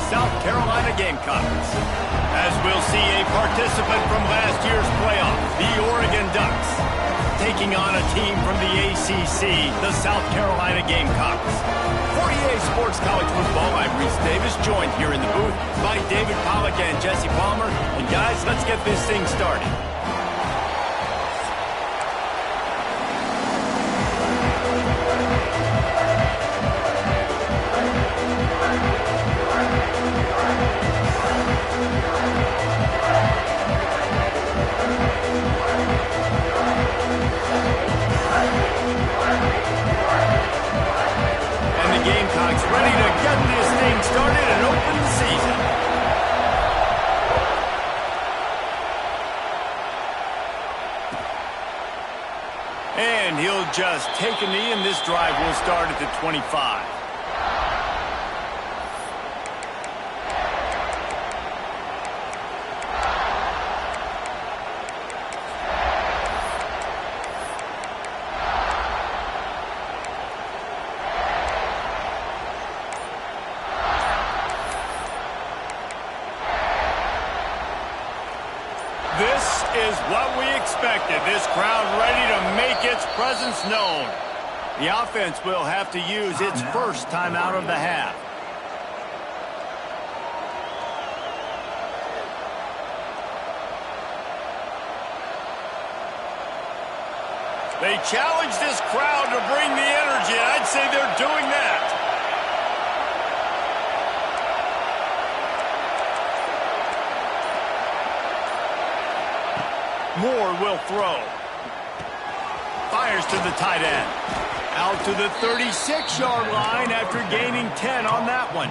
South Carolina Gamecocks. As we'll see a participant from last year's playoff, the Oregon Ducks, taking on a team from the ACC, the South Carolina Gamecocks. For EA Sports College Football, I'm Reese Davis, joined here in the booth by David Pollack and Jesse Palmer. And guys, let's get this thing started. Gamecocks ready to get this thing started and open the season. And he'll just take a knee, and this drive will start at the 25. This is what we expected. This crowd ready to make its presence known. The offense will have to use its first timeout of the half. They challenge this crowd to bring the energy, and I'd say they're doing that. Moore will throw. Fires to the tight end. Out to the 36-yard line after gaining 10 on that one.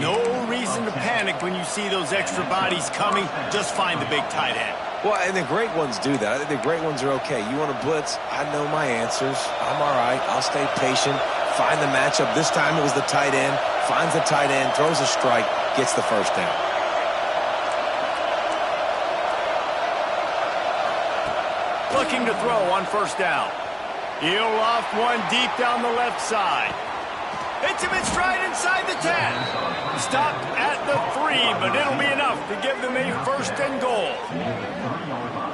No reason to panic when you see those extra bodies coming. Just find the big tight end. Well, and the great ones do that. I think the great ones are okay. You want to blitz? I know my answers. I'm all right. I'll stay patient. Find the matchup. This time it was the tight end. Finds the tight end, throws a strike, gets the first down. Looking to throw on first down. He'll loft one deep down the left side. Hits him in stride inside the 10. Stopped at the 3, but it'll be enough to give them a first and goal.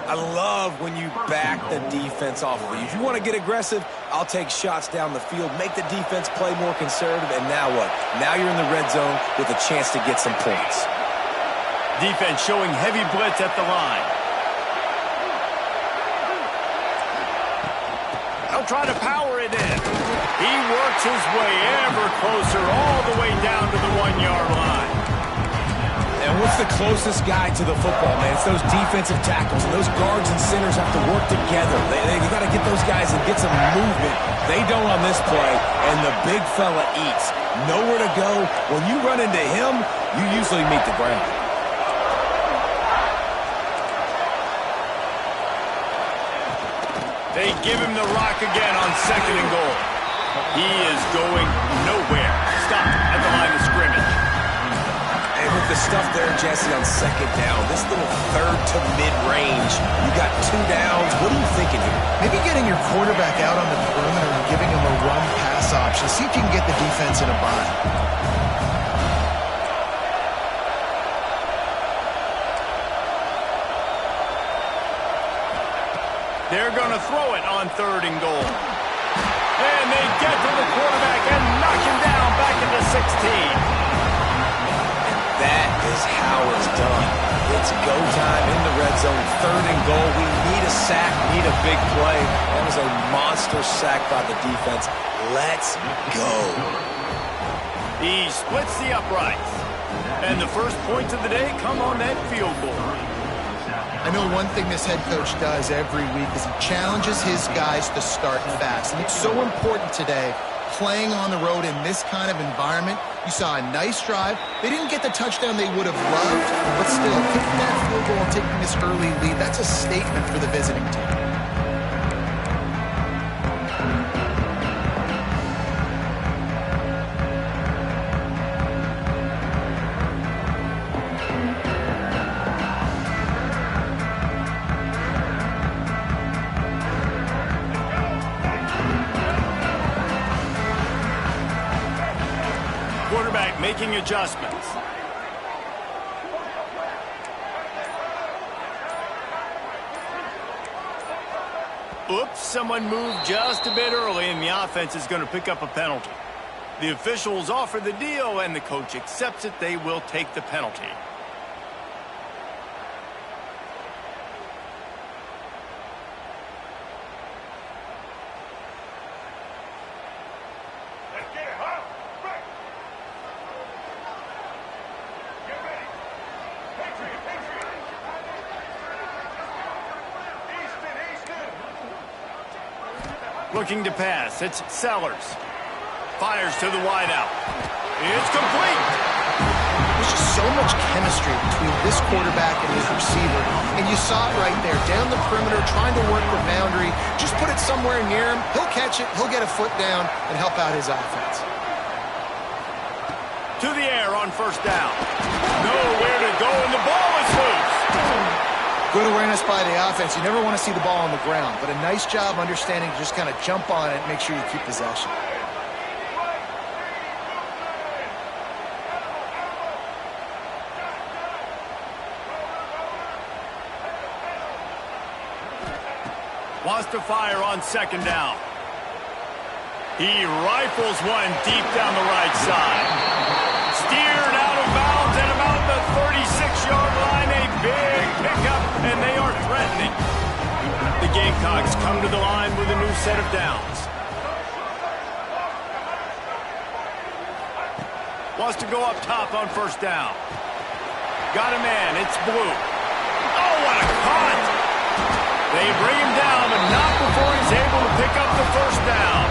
I love when you back the defense off of you. If you want to get aggressive, I'll take shots down the field, make the defense play more conservative, and now what? Now you're in the red zone with a chance to get some points. Defense showing heavy blitz at the line. He'll try to power it in. He works his way ever closer, all the way down to the 1-yard line. And what's the closest guy to the football, man? It's those defensive tackles. And those guards and centers have to work together. They got to get those guys and get some movement. They don't on this play, and the big fella eats. Nowhere to go. When you run into him, you usually meet the ground. They give him the rock again on second and goal. He is going nowhere. Stop at the line of scrimmage. And with the stuff there, Jesse, on second down, this little third to mid-range, you got 2 downs. What are you thinking here? Maybe getting your quarterback out on the perimeter and giving him a run-pass option. See if you can get the defense in a bind. They're going to throw it on third and goal. And they get to the quarterback and knock him down back into 16. And that is how it's done. It's go time in the red zone, third and goal. We need a sack, need a big play. That was a monster sack by the defense. Let's go. He splits the uprights. And the first points of the day come on that field goal. I know one thing this head coach does every week is he challenges his guys to start fast. And it's so important today, playing on the road in this kind of environment. You saw a nice drive. They didn't get the touchdown they would have loved, but still, kicking that field goal and taking this early lead, that's a statement for the visiting team. Quarterback making adjustments. Oops, someone moved just a bit early, and the offense is going to pick up a penalty. The officials offer the deal, and the coach accepts it. They will take the penalty. Looking to pass. It's Sellers. Fires to the wideout. It's complete. There's just so much chemistry between this quarterback and his receiver. And you saw it right there. Down the perimeter, trying to work the boundary. Just put it somewhere near him. He'll catch it. He'll get a foot down and help out his offense. To the air on first down. Nowhere to go, and the ball is loose. Good awareness by the offense. You never want to see the ball on the ground, but a nice job understanding to just kind of jump on it and make sure you keep possession. Wants to fire on second down. He rifles one deep down the right side. Steered out of bounds at about the 36-yard line. A big pickup, and they are threatening. The Gamecocks come to the line with a new set of downs. Wants to go up top on first down. Got a man. It's Blue. Oh, what a cut! They bring him down, but not before he's able to pick up the first down.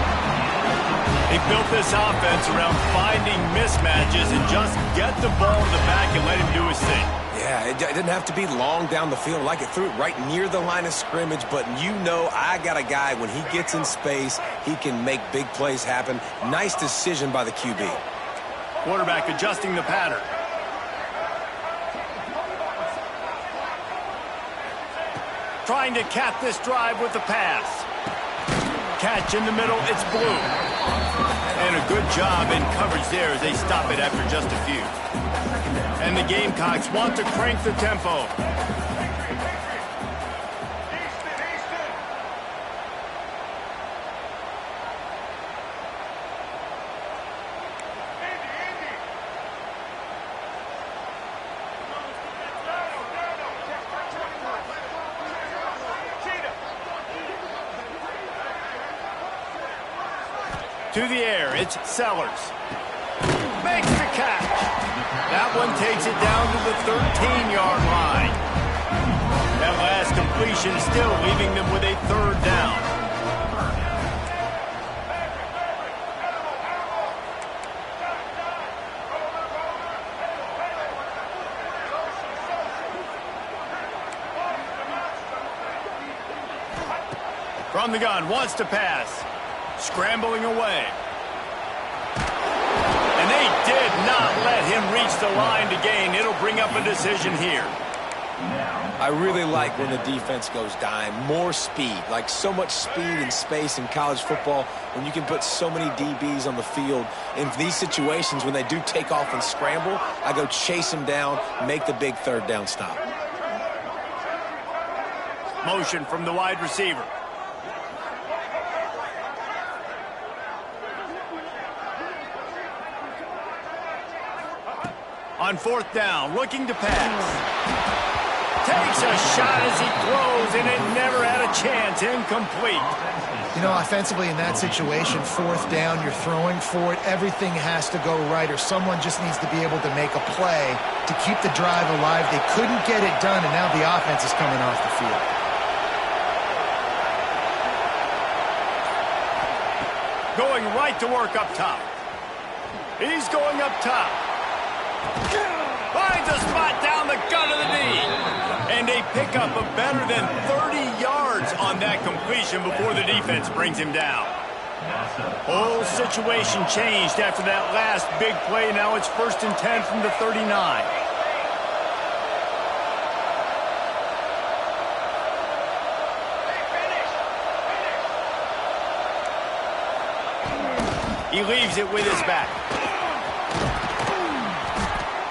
They built this offense around finding mismatches and just get the ball in the back and let him do his thing. Yeah, it didn't have to be long down the field. Like it threw it right near the line of scrimmage, but you know I got a guy, when he gets in space, he can make big plays happen. Nice decision by the QB. Quarterback adjusting the pattern. Trying to cap this drive with the pass. Catch in the middle, it's Blue. And a good job in coverage there as they stop it after just a few. And the Gamecocks want to crank the tempo. To the air, it's Sellers. Makes the catch. That one takes it down to the 13-yard line. That last completion still leaving them with a third down. From the gun, wants to pass. Scrambling away. And they did not let him reach the line to gain. It'll bring up a decision here. I really like when the defense goes dime. More speed, like so much speed and space in college football when you can put so many DBs on the field. In these situations, when they do take off and scramble, I go chase them down, make the big third down stop. Motion from the wide receiver. On fourth down, looking to pass. Takes a shot as he throws, and it never had a chance. Incomplete. You know, offensively in that situation, fourth down, you're throwing for it. Everything has to go right, or someone just needs to be able to make a play to keep the drive alive. They couldn't get it done, and now the offense is coming off the field. Going right to work up top. He's going up top. Finds a spot down the gut of the knee. And a pickup of better than 30 yards on that completion before the defense brings him down. Whole situation changed after that last big play. Now it's 1st and 10 from the 39. He leaves it with his back.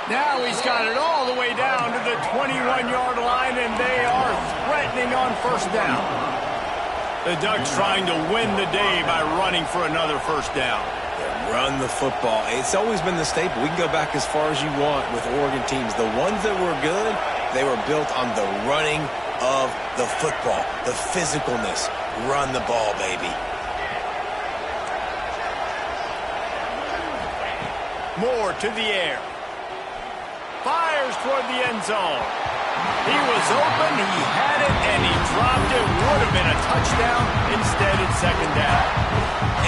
Now he's got it all the way down to the 21-yard line, and they are threatening on first down. The Ducks trying to win the day by running for another first down. Yeah, run the football. It's always been the staple. We can go back as far as you want with Oregon teams. The ones that were good, they were built on the running of the football, the physicalness. Run the ball, baby. Moore to the air. Fires toward the end zone. He was open, he had it, and he dropped it. Would have been a touchdown. Instead, it's second down.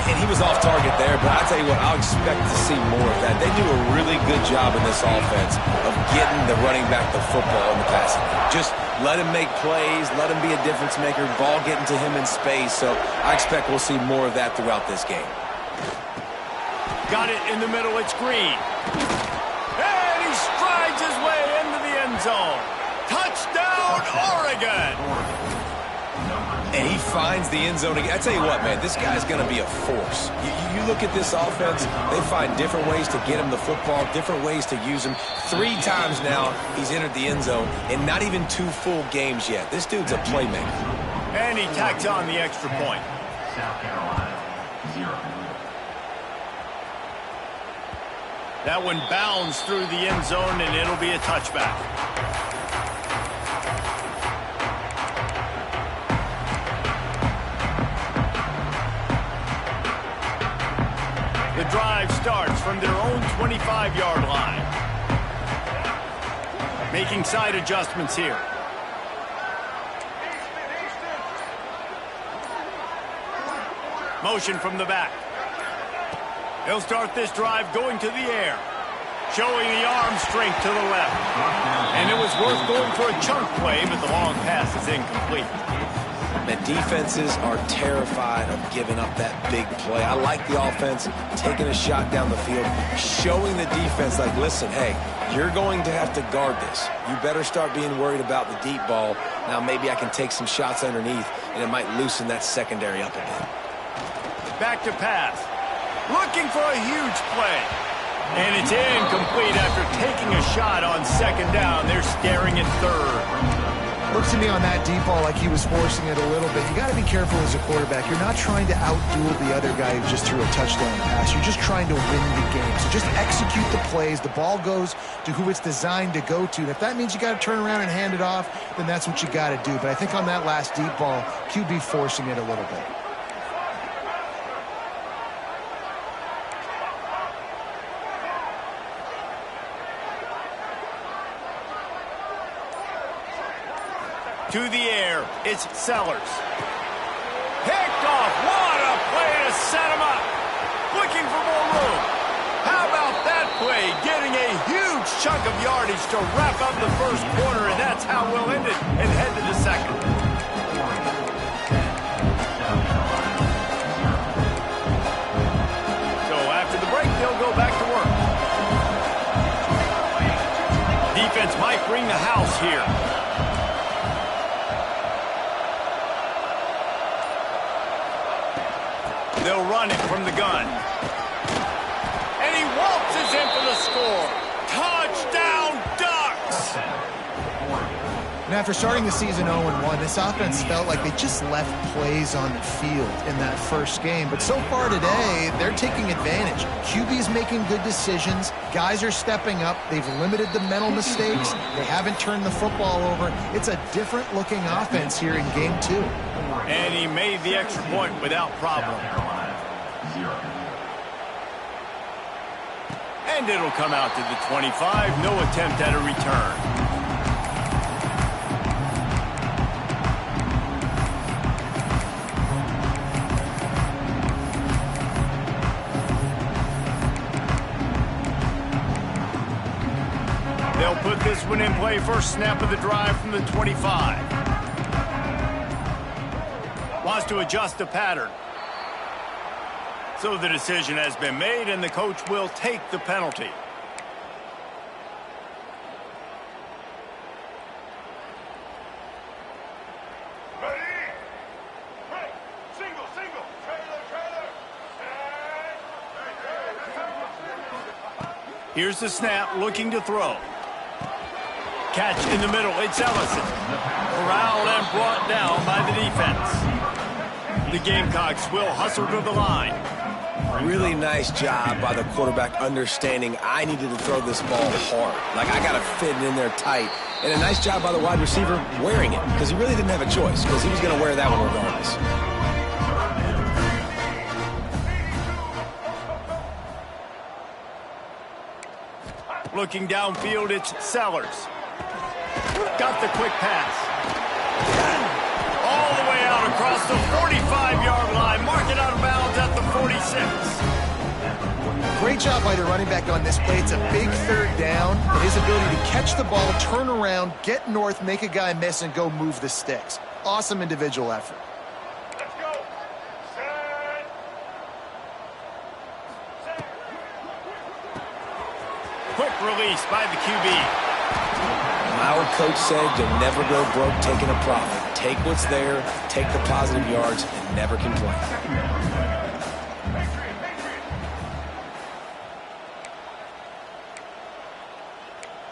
And he was off target there, but I'll tell you what, I'll expect to see more of that. They do a really good job in this offense of getting the running back the football in the passing game. Just let him make plays, let him be a difference maker, ball getting to him in space. So I expect we'll see more of that throughout this game. Got it in the middle, it's Green. And he strides his way into the end zone. Touchdown, Oregon! And he finds the end zone again. I tell you what, man, this guy's going to be a force. You look at this offense, they find different ways to get him the football, different ways to use him. 3 times now he's entered the end zone, and not even 2 full games yet. This dude's a playmaker. And he tacks on the extra point. South Carolina, 0. That one bounds through the end zone, and it'll be a touchback. The drive starts from their own 25-yard line. Making side adjustments here. Motion from the back. He'll start this drive going to the air. Showing the arm strength to the left. And it was worth going for a chunk play, but the long pass is incomplete. The defenses are terrified of giving up that big play. I like the offense taking a shot down the field, showing the defense like, listen, hey, you're going to have to guard this. You better start being worried about the deep ball. Now maybe I can take some shots underneath, and it might loosen that secondary up a bit. Back to pass. Looking for a huge play. And it's incomplete after taking a shot on second down. They're staring at third. Looks to me on that deep ball like he was forcing it a little bit. You got to be careful as a quarterback. You're not trying to outduel the other guy who just threw a touchdown pass. You're just trying to win the game. So just execute the plays. The ball goes to who it's designed to go to. And if that means you got to turn around and hand it off, then that's what you got to do. But I think on that last deep ball, QB forcing it a little bit. To the air, it's Sellers. Picked off, what a play to set him up. Looking for more room. How about that play? Getting a huge chunk of yardage to wrap up the first quarter, and that's how we'll end it and head to the second. So after the break, they'll go back to work. Defense might bring the house here. They'll run it from the gun. And he waltzes in for the score. Touchdown, Ducks! And after starting the season 0-1, this offense felt like they just left plays on the field in that first game. But so far today, they're taking advantage. QB's making good decisions. Guys are stepping up. They've limited the mental mistakes. They haven't turned the football over. It's a different-looking offense here in Game 2. And he made the extra point without problem. And it'll come out to the 25. No attempt at a return. They'll put this one in play. First snap of the drive from the 25. Wants to adjust the pattern. So the decision has been made, and the coach will take the penalty. Here's the snap, looking to throw. Catch in the middle, it's Ellison. Corralled and brought down by the defense. The Gamecocks will hustle to the line. Really nice job by the quarterback understanding I needed to throw this ball hard. Like, I got to fit it in there tight. And a nice job by the wide receiver wearing it, because he really didn't have a choice, because he was going to wear that one regardless. Looking downfield, it's Sellers. Got the quick pass. All the way out across the 45-yard line. Mark it out of bounds at the 46. Great job by the running back on this play. It's a big third down. And his ability to catch the ball, turn around, get north, make a guy miss, and go move the sticks. Awesome individual effort. Let's go. Set. Quick release by the QB. Our coach said you'll never go broke taking a profit. Take what's there, take the positive yards, and never complain.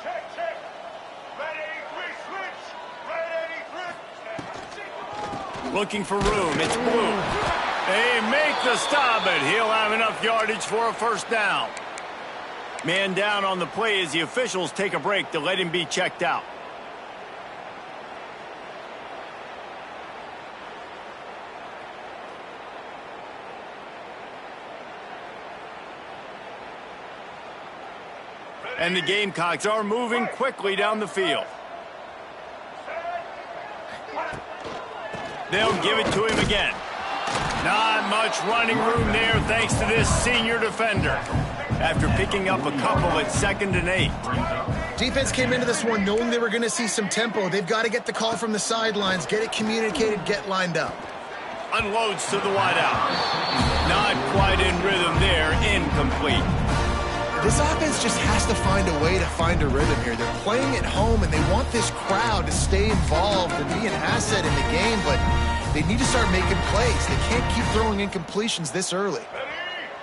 Check. Ready, looking for room, it's Blue. They make the stop, but he'll have enough yardage for a first down. Man down on the play as the officials take a break to let him be checked out. And the Gamecocks are moving quickly down the field. They'll give it to him again. Not much running room there thanks to this senior defender. After picking up a couple at 2nd and 8. Defense came into this one knowing they were going to see some tempo. They've got to get the call from the sidelines, get it communicated, get lined up. Unloads to the wideout. Not quite in rhythm there, incomplete. This offense just has to find a way to find a rhythm here. They're playing at home, and they want this crowd to stay involved and be an asset in the game, but they need to start making plays. They can't keep throwing incompletions this early.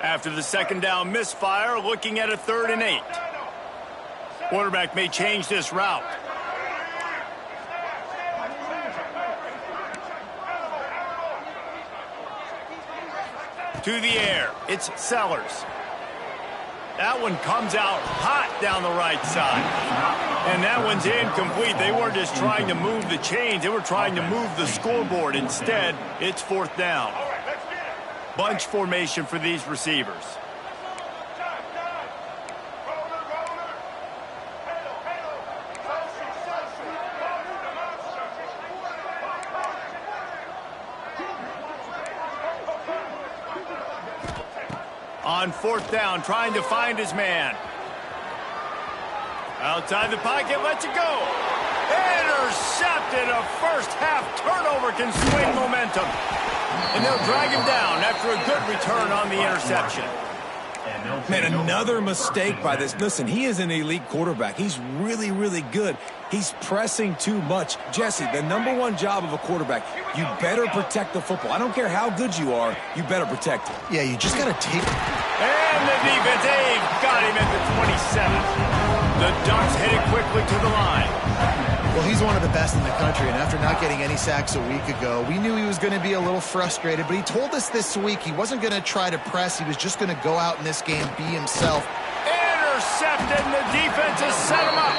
After the 2nd down misfire, looking at a 3rd and 8. Quarterback may change this route. To the air, it's Sellers. That one comes out hot down the right side. And that one's incomplete. They weren't just trying to move the chains. They were trying to move the scoreboard. Instead, it's 4th down. Bunch formation for these receivers. On 4th down, trying to find his man. Outside the pocket, lets it go. Intercepted. A first half turnover can swing momentum. And they'll drag him down after a good return on the interception. Man, another mistake by this. Listen, he is an elite quarterback. He's really, really good. He's pressing too much. Jesse, the #1 job of a quarterback, you better protect the football. I don't care how good you are, you better protect it. Yeah, you just got to take it. And the defense, they've got him at the 27. The Ducks headed quickly to the line. Well, he's one of the best in the country, and after not getting any sacks a week ago, we knew he was going to be a little frustrated, but he told us this week he wasn't going to try to press. He was just going to go out in this game, be himself. Intercepted, and the defense has set him up.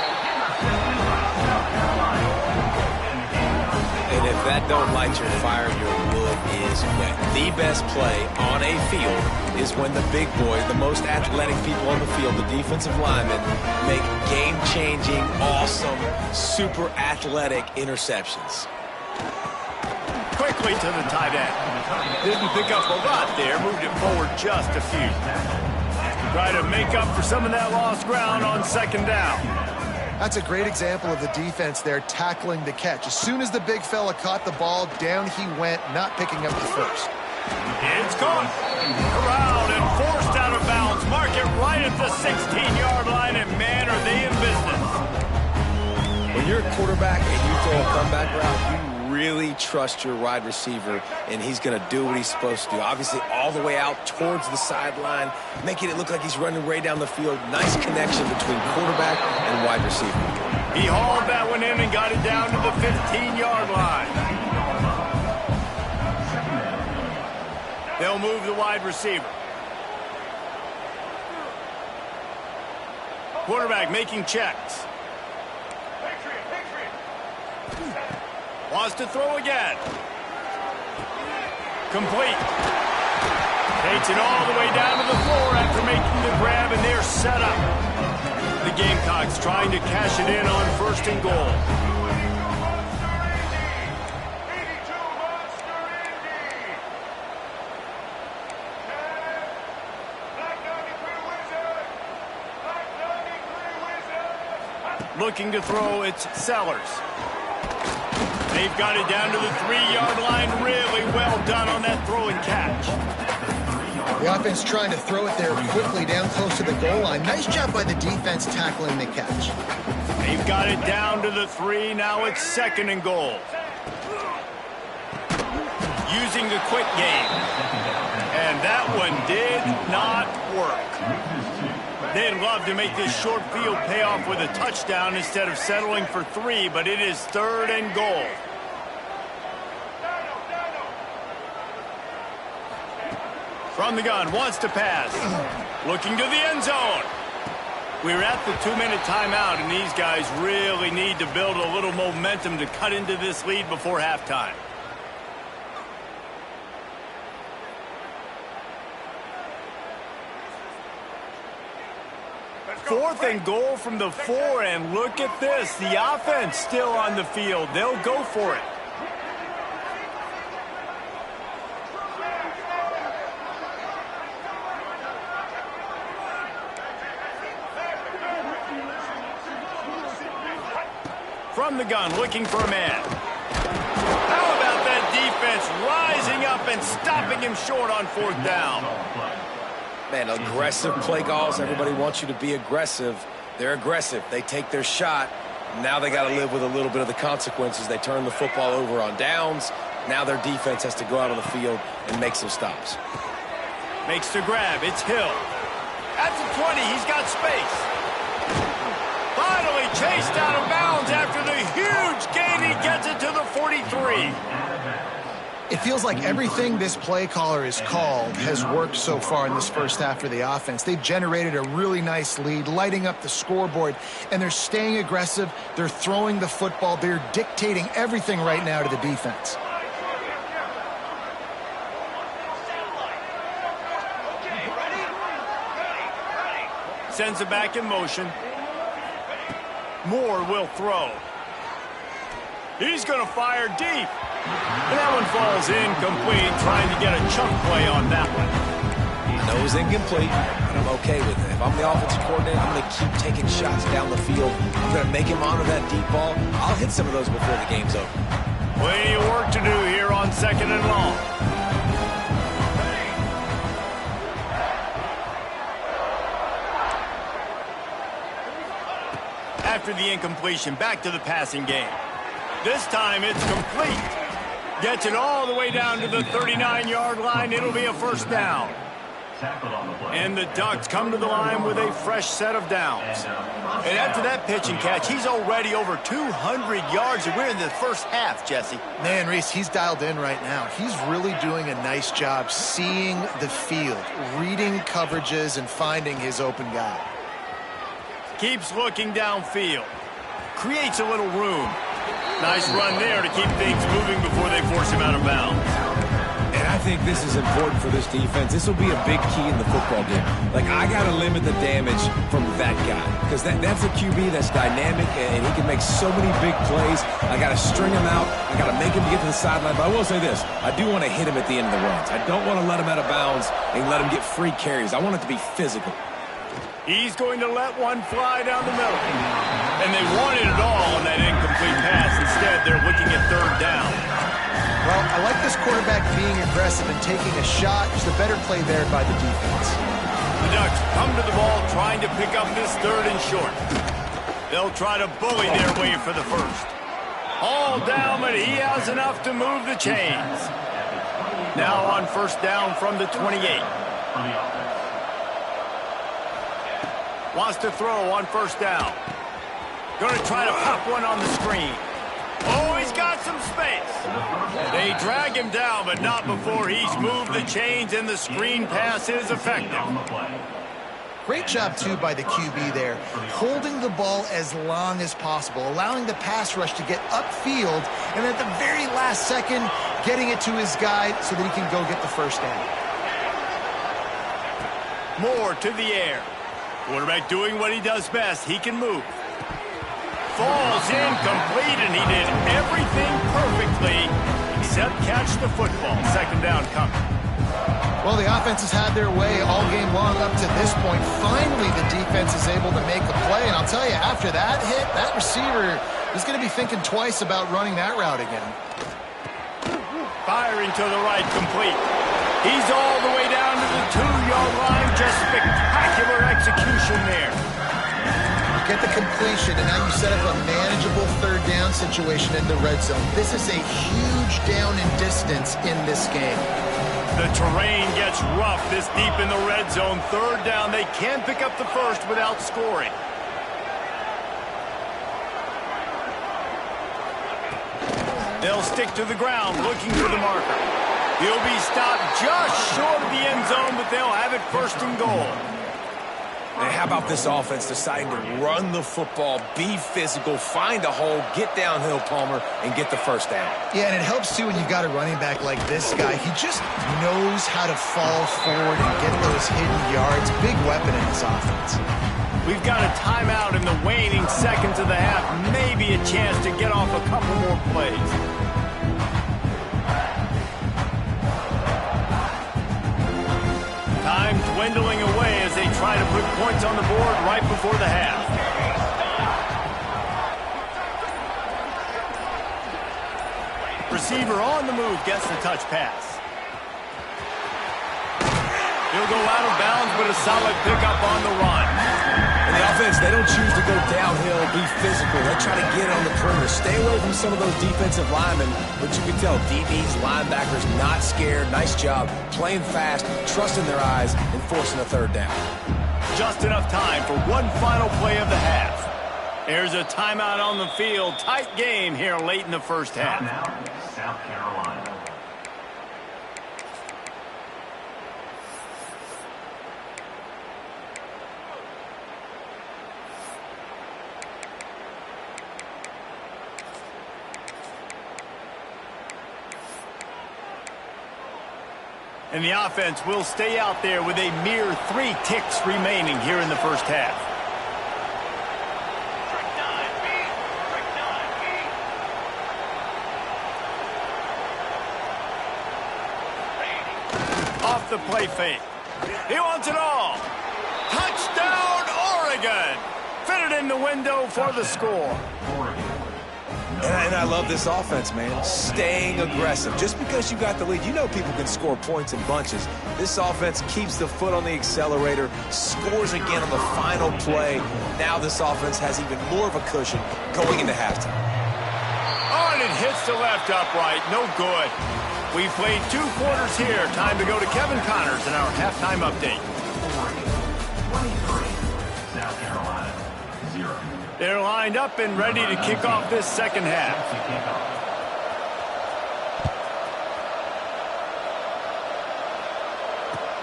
And if that don't light your fire, your wood is wet. The best play on a field is when the big boys, the most athletic people on the field, the defensive linemen, make game-changing, awesome, super athletic interceptions. Quickly to the tight end. Didn't pick up a lot there, moved it forward just a few. Try to make up for some of that lost ground on 2nd down. That's a great example of the defense there tackling the catch. As soon as the big fella caught the ball, down he went, not picking up the first. It's caught. Corralled and forced out of bounds. Mark it right at the 16-yard line, and man, are they in business. When you're a quarterback and you throw a comeback route, you really trust your wide receiver, and he's going to do what he's supposed to do. Obviously, all the way out towards the sideline, making it look like he's running way down the field. Nice connection between quarterback and wide receiver. He hauled that one in and got it down to the 15-yard line. They'll move the wide receiver. Quarterback making checks. Wants to throw again. Complete. Takes it all the way down to the floor after making the grab, and they're set up. The Gamecocks trying to cash it in on 1st and goal. Looking to throw, it's Sellers. They've got it down to the 3-yard line. Really well done on that throw and catch. The offense trying to throw it there quickly down close to the goal line. Nice job by the defense tackling the catch. They've got it down to the 3. Now it's 2nd and goal. Using the quick game. And that one did not work. They'd love to make this short field pay off with a touchdown instead of settling for 3, but it is 3rd and goal. From the gun, wants to pass. Looking to the end zone. We're at the 2-minute timeout, and these guys really need to build a little momentum to cut into this lead before halftime. Fourth and goal from the 4, and look at this. The offense still on the field. They'll go for it. From the gun, looking for a man. How about that defense rising up and stopping him short on 4th down? Man, aggressive play calls. Everybody wants you to be aggressive. They're aggressive. They take their shot. Now they got to live with a little bit of the consequences. They turn the football over on downs. Now their defense has to go out on the field and make some stops. Makes the grab. It's Hill. At the 20, he's got space. Finally chased out of bounds after the huge gain. He gets it to the 43. It feels like everything this play caller has called has worked so far in this first half for the offense. They've generated a really nice lead, lighting up the scoreboard, and they're staying aggressive. They're throwing the football. They're dictating everything right now to the defense. Sends it back in motion. Moore will throw. He's going to fire deep. And that one falls incomplete, trying to get a chunk play on that one. I know it was incomplete, but I'm okay with it. If I'm the offensive coordinator, I'm going to keep taking shots down the field. I'm going to make him honor that deep ball. I'll hit some of those before the game's over. Plenty of work to do here on 2nd and long. After the incompletion, back to the passing game. This time it's complete. Gets it all the way down to the 39-yard line. It'll be a 1st down. And the Ducks come to the line with a fresh set of downs. And after that pitch and catch, he's already over 200 yards, and we're in the first half, Jesse. Man, Reese, he's dialed in right now. He's really doing a nice job seeing the field, reading coverages, and finding his open guy. Keeps looking downfield. Creates a little room. Nice run there to keep things moving before they force him out of bounds. And I think this is important for this defense. This will be a big key in the football game. Like, I got to limit the damage from that guy. Because that's a QB that's dynamic, and he can make so many big plays. I got to string him out. I got to make him get to the sideline. But I will say this. I do want to hit him at the end of the runs. I don't want to let him out of bounds and let him get free carries. I want it to be physical. He's going to let one fly down the middle. And they wanted it all on that incomplete pass. Instead, they're looking at 3rd down. Well, I like this quarterback being aggressive and taking a shot. Just a better play there by the defense. The Ducks come to the ball trying to pick up this 3rd and short. They'll try to bully their way for the 1st. All down, but he has enough to move the chains. Now on first down from the 28. Wants to throw on first down. Going to try to pop one on the screen. Oh, he's got some space. They drag him down, but not before he's moved the chains, and the screen pass is effective. Great job, too, by the QB there, holding the ball as long as possible, allowing the pass rush to get upfield, and at the very last second, getting it to his guy so that he can go get the first down. More to the air. Quarterback doing what he does best. He can move. Falls incomplete, and he did everything perfectly except catch the football. Second down coming. Well, the offense has had their way all game long up to this point. Finally, the defense is able to make a play. And I'll tell you, after that hit, that receiver is going to be thinking twice about running that route again. Firing to the right, complete. He's all the way down to the 2-yard line. Just spectacular execution there. Get the completion, and now you set up a manageable third down situation in the red zone. This is a huge down in distance in this game. The terrain gets rough this deep in the red zone. Third down, they can pick up the first without scoring. They'll stick to the ground, looking for the marker. He'll be stopped just short of the end zone, but they'll have it first and goal. And how about this offense deciding to run the football, be physical, find a hole, get downhill, Palmer, and get the first down? Yeah, and it helps, too, when you've got a running back like this guy. He just knows how to fall forward and get those hidden yards. Big weapon in this offense. We've got a timeout in the waning seconds of the half. Maybe a chance to get off a couple more plays. Time dwindling away as they try to put points on the board right before the half. Receiver on the move gets the touch pass. He'll go out of bounds, but a solid pickup on the run. And the offense, they don't choose to go downhill, be physical. They try to get on the perimeter. Stay away from some of those defensive linemen. But you can tell DBs, linebackers, not scared. Nice job playing fast, trusting their eyes, and forcing a third down. Just enough time for one final play of the half. There's a timeout on the field. Tight game here late in the first half. Now, South Carolina. And the offense will stay out there with a mere 3 ticks remaining here in the first half. Off the play fake. He wants it all. Touchdown, Oregon. Fitted in the window for the score. And I love this offense, man. Staying aggressive. Just because you got the lead, you know people can score points in bunches. This offense keeps the foot on the accelerator, scores again on the final play. Now this offense has even more of a cushion going into halftime. Oh, and it hits the left upright. No good. We've played 2 quarters here. Time to go to Kevin Connors in our halftime update. 23, South Carolina, 0. They're lined up and ready to kick off this second half.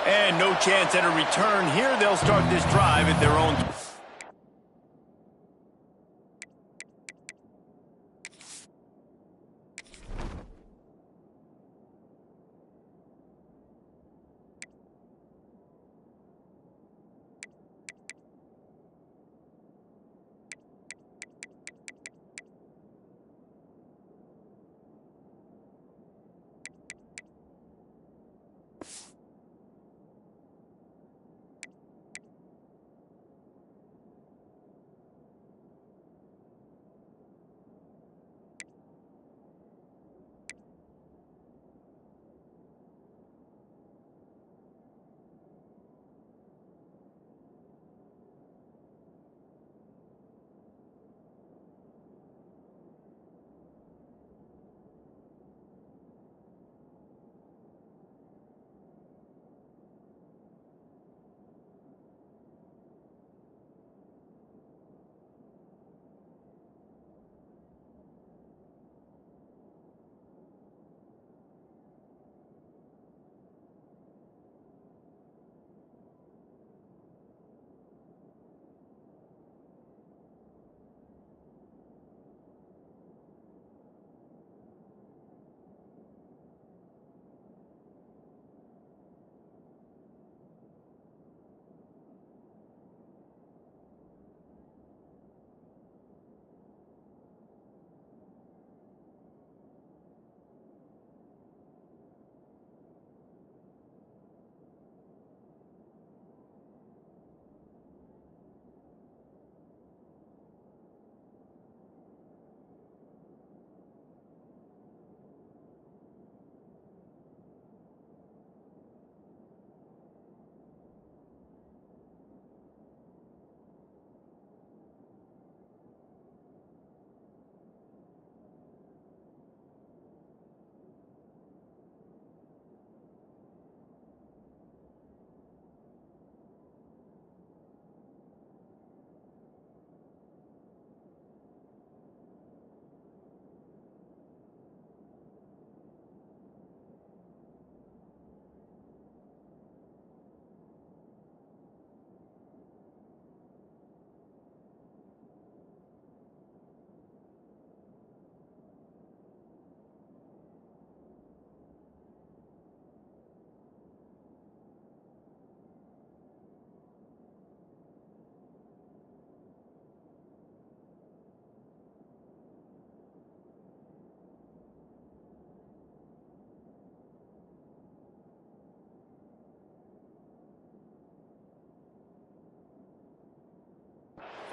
And no chance at a return here. They'll start this drive at their own.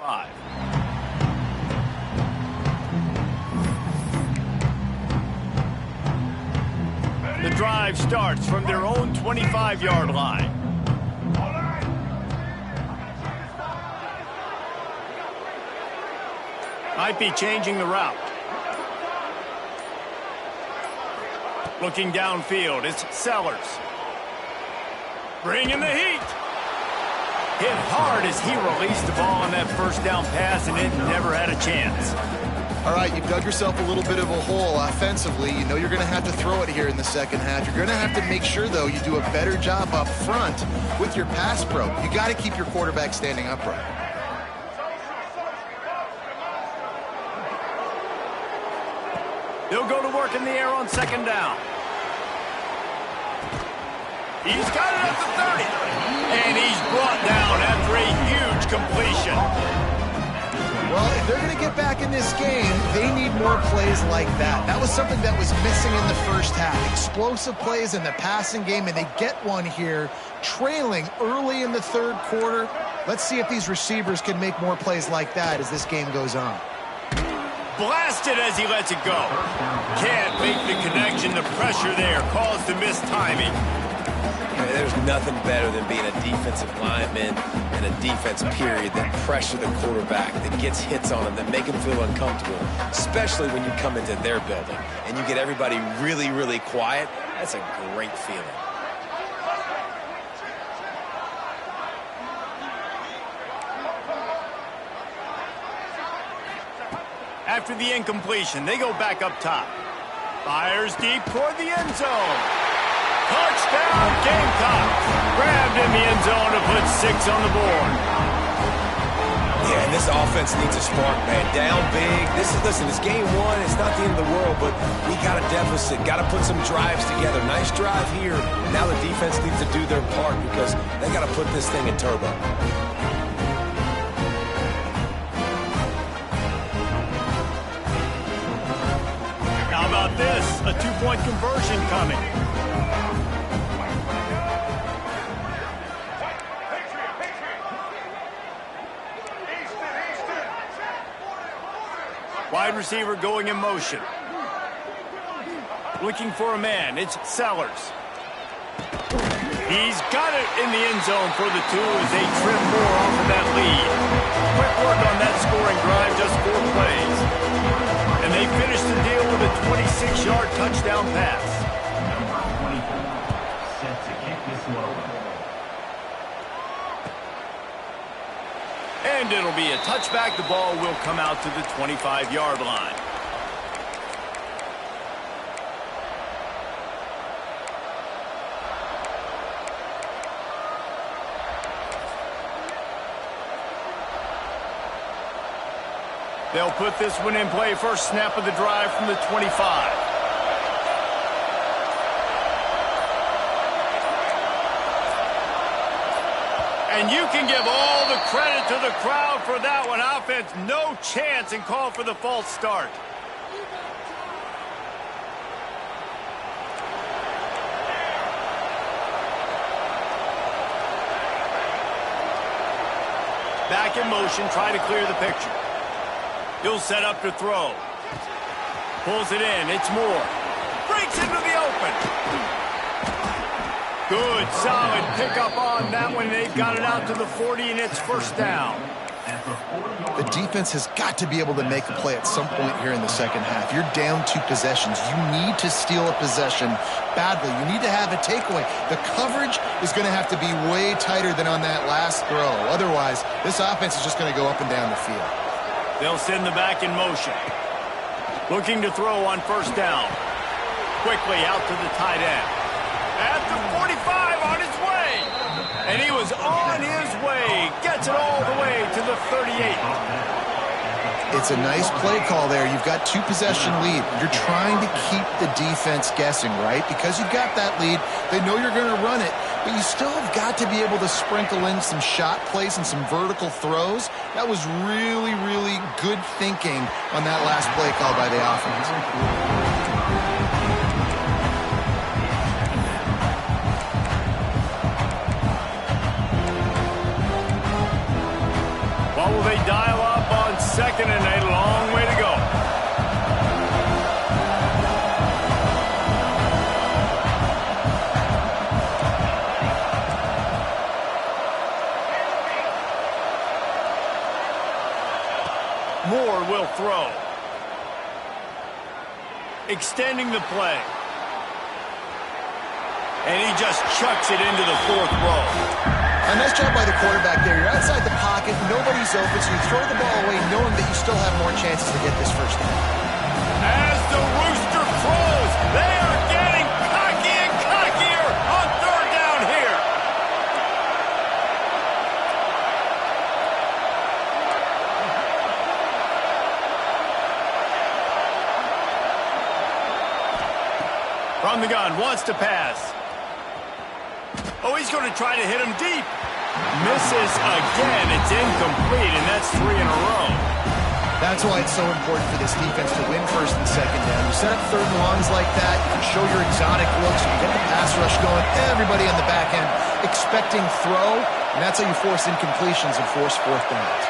5. The drive starts from their own 25-yard line. Might be changing the route. Looking downfield, it's Sellers. Bringing the heat. Hit hard as he released the ball on that first down pass, and it never had a chance. All right, you've dug yourself a little bit of a hole offensively. You know you're going to have to throw it here in the second half. You're going to have to make sure, though, you do a better job up front with your pass pro. You got to keep your quarterback standing upright. They'll go to work in the air on second down. He's got it at the 30. And he's brought down after a huge completion. Well, if they're going to get back in this game, they need more plays like that. That was something that was missing in the first half. Explosive plays in the passing game, and they get one here, trailing early in the third quarter. Let's see if these receivers can make more plays like that as this game goes on. Blasted as he lets it go. Can't make the connection. The pressure there caused the missed timing. There's nothing better than being a defensive lineman and a defense period that pressure the quarterback, that gets hits on him, that make him feel uncomfortable, especially when you come into their building and you get everybody really, really quiet. That's a great feeling. After the incompletion, they go back up top. Fires deep toward the end zone. Touchdown, Gamecocks. Grabbed in the end zone to put 6 on the board. Yeah, and this offense needs a spark, man. Down big. Listen, it's game one. It's not the end of the world, but we got a deficit. Got to put some drives together. Nice drive here. Now the defense needs to do their part because they got to put this thing in turbo. How about this? A 2-point conversion coming. Wide receiver going in motion. Looking for a man. It's Sellers. He's got it in the end zone for the 2 as they trim more off of that lead. Quick work on that scoring drive, just 4 plays. And they finish the deal with a 26-yard touchdown pass. Number 24, set to kick this one over. And it'll be a touchback. The ball will come out to the 25-yard line. They'll put this one in play. First snap of the drive from the 25. And you can give all the credit to the crowd for that one. Offense, no chance, and call for the false start. Back in motion, try to clear the picture. He'll set up to throw. Pulls it in, it's Moore. Breaks into the open. Good, solid pickup on that one. They've got it out to the 40, and it's first down. The defense has got to be able to make a play at some point here in the second half. You're down 2 possessions. You need to steal a possession badly. You need to have a takeaway. The coverage is going to have to be way tighter than on that last throw. Otherwise, this offense is just going to go up and down the field. They'll send the back in motion. Looking to throw on first down. Quickly out to the tight end. At the 45, on his way. And he was on his way. Gets it all the way to the 38. It's a nice play call there. You've got 2 possession lead. You're trying to keep the defense guessing, right? Because you've got that lead, they know you're going to run it, but you still have got to be able to sprinkle in some shot plays and some vertical throws. That was really, really good thinking on that last play call by the offense. While we'll Will they dial up on second and a long way to go? Moore will throw. Extending the play. And he just chucks it into the fourth row. A nice job by the quarterback there. You're outside the pocket, nobody's open, so you throw the ball away knowing that you still have more chances to get this first down. As the Rooster throws, they are getting cocky and cockier on third down here. From the gun, wants to pass. Oh, he's going to try to hit him deep. Misses again. It's incomplete, and that's 3 in a row. That's why it's so important for this defense to win first and second down. You set up third and longs like that, you can show your exotic looks, you can get the pass rush going, everybody on the back end expecting throw, and that's how you force incompletions and force fourth downs.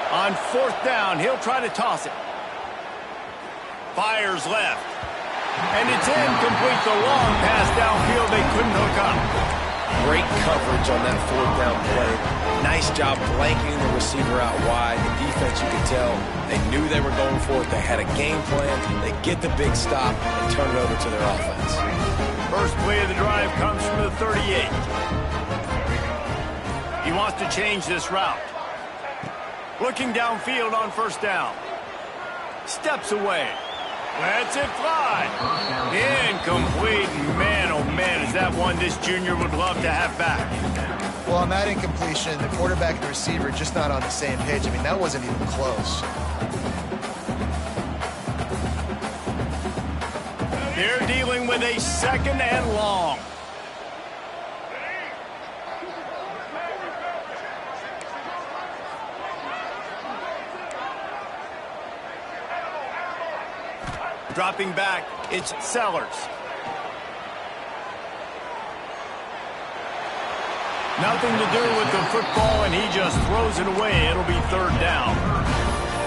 On fourth down, he'll try to toss it. Fires left. And it's incomplete. The long pass downfield, they couldn't hook up. Great coverage on that fourth down play. Nice job blanketing the receiver out wide. The defense, you could tell, they knew they were going for it. They had a game plan. They get the big stop and turn it over to their offense. First play of the drive comes from the 38. He wants to change this route. Looking downfield on first down. Steps away. Lets it fly. Incomplete. Man, oh man, is that one this junior would love to have back. Well, on that incompletion, the quarterback and the receiver just not on the same page. I mean, that wasn't even close. They're dealing with a second and long. Dropping back, it's Sellers. Nothing to do with the football, and he just throws it away. It'll be third down.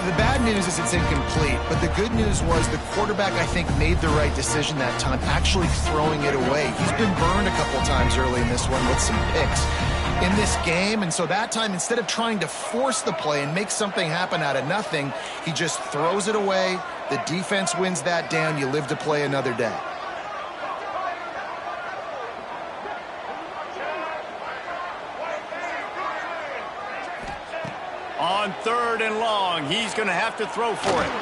The bad news is it's incomplete, but the good news was the quarterback, I think, made the right decision that time, actually throwing it away. He's been burned a couple times early in this one with some picks in this game, and so that time, instead of trying to force the play and make something happen out of nothing, he just throws it away. The defense wins that down. You live to play another day. On third and long, he's going to have to throw for it.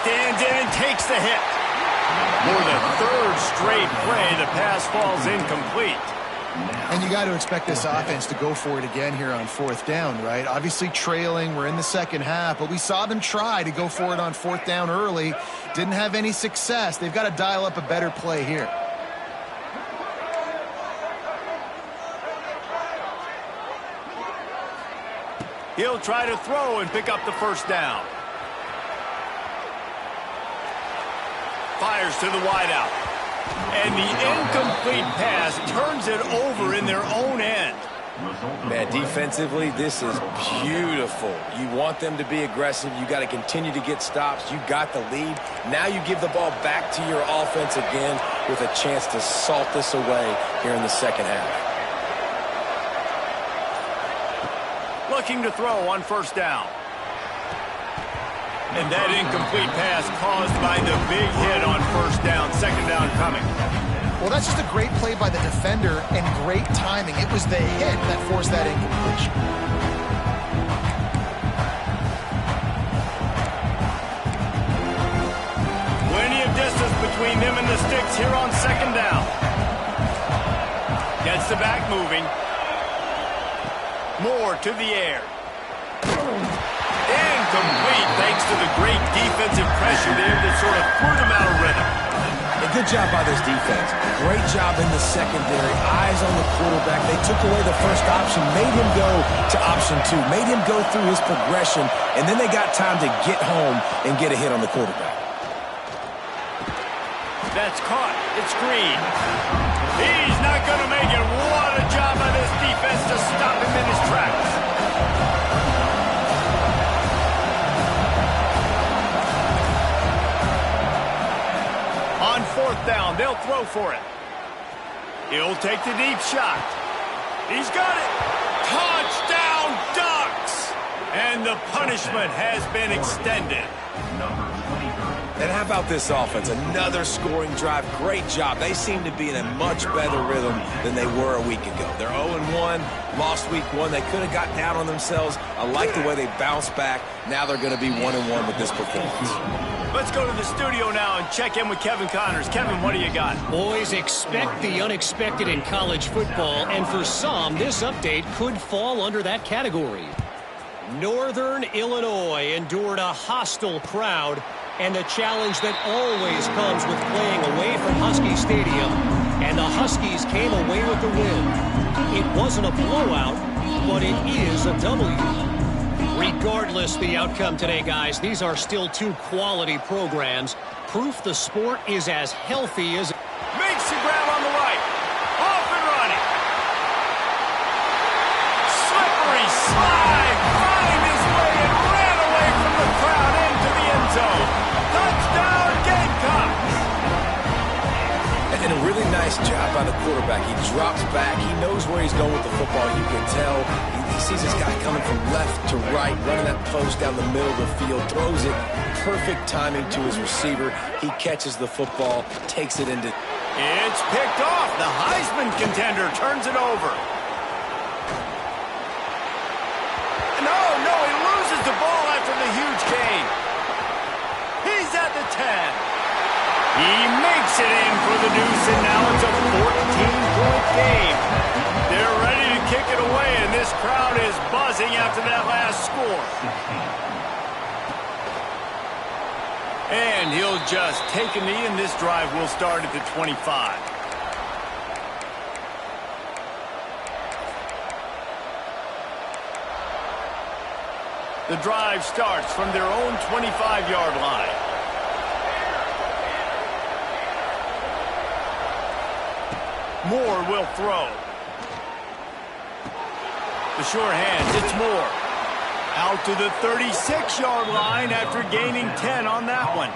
Stands in and takes the hit. For the third straight play, the pass falls incomplete. And you got to expect this offense to go for it again here on fourth down, right? Obviously trailing, we're in the second half, but we saw them try to go for it on fourth down early. Didn't have any success. They've got to dial up a better play here. He'll try to throw and pick up the first down. Fires to the wideout. And the incomplete pass turns it over in their own end. Man, defensively, this is beautiful. You want them to be aggressive. You got to continue to get stops. You got the lead. Now you give the ball back to your offense again with a chance to salt this away here in the second half. Looking to throw on first down. And that incomplete pass caused by the big hit on first down. Second down coming. Well, that's just a great play by the defender and great timing. It was the hit that forced that incompletion. Plenty of distance between them and the sticks here on second down. Gets the back moving. Moore to the air. Incomplete thanks to the great defensive pressure there that sort of threw them out of rhythm. A good job by this defense. Great job in the secondary. Eyes on the quarterback. They took away the first option, made him go to option 2, made him go through his progression, and then they got time to get home and get a hit on the quarterback. That's caught. It's Green. He's not going to make it. What a job by this defense to stop him in his tracks. On 4th down, they'll throw for it. He'll take the deep shot. He's got it. Touchdown, Ducks! And the punishment has been extended. And how about this offense? Another scoring drive. Great job. They seem to be in a much better rhythm than they were a week ago. They're 0-1, lost week 1. They could have gotten down on themselves. I like the way they bounced back. Now they're going to be 1-1 with this performance. Let's go to the studio now and check in with Kevin Connors. Kevin, what do you got? Boys, expect the unexpected in college football, and for some, this update could fall under that category. Northern Illinois endured a hostile crowd and the challenge that always comes with playing away from Husky Stadium, and the Huskies came away with the win. It wasn't a blowout, but it is a W. Regardless the outcome today, guys, these are still two quality programs. Proof the sport is as healthy as... Makes the grab on the right. Off and running. Slippery slide. Find his way and ran away from the crowd into the end zone. Touchdown, Gamecocks. And a really nice job by the quarterback. He drops back. He knows where he's going with the football. You can tell. He sees this guy coming from left to right, running that post down the middle of the field, throws it. Perfect timing to his receiver. He catches the football, takes it into... It's picked off. The Heisman contender turns it over. No, he loses the ball after the huge gain. He's at the 10. He makes it in for the deuce, and now it's a 14-point game. They're ready to kick it away, and this crowd is buzzing after that last score. And he'll just take a knee, and this drive will start at the 25. The drive starts from their own 25-yard line. Moore will throw. The sure hands, it's Moore. Out to the 36-yard line after gaining 10 on that one.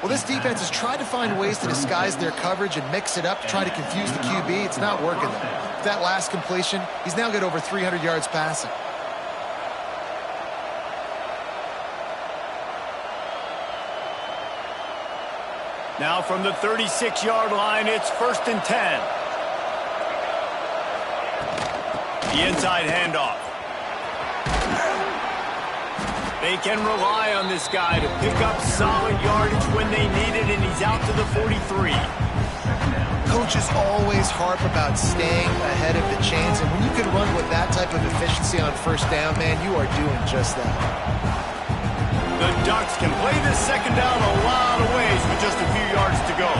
Well, this defense has tried to find ways to disguise their coverage and mix it up to try to confuse the QB. It's not working though. With that last completion, he's now got over 300 yards passing. Now from the 36-yard line, it's 1st and 10. The inside handoff. They can rely on this guy to pick up solid yardage when they need it, and he's out to the 43. Coaches always harp about staying ahead of the chains, and when you can run with that type of efficiency on 1st down, man, you are doing just that. The Ducks can play this 2nd down a lot of ways with just a few yards to go.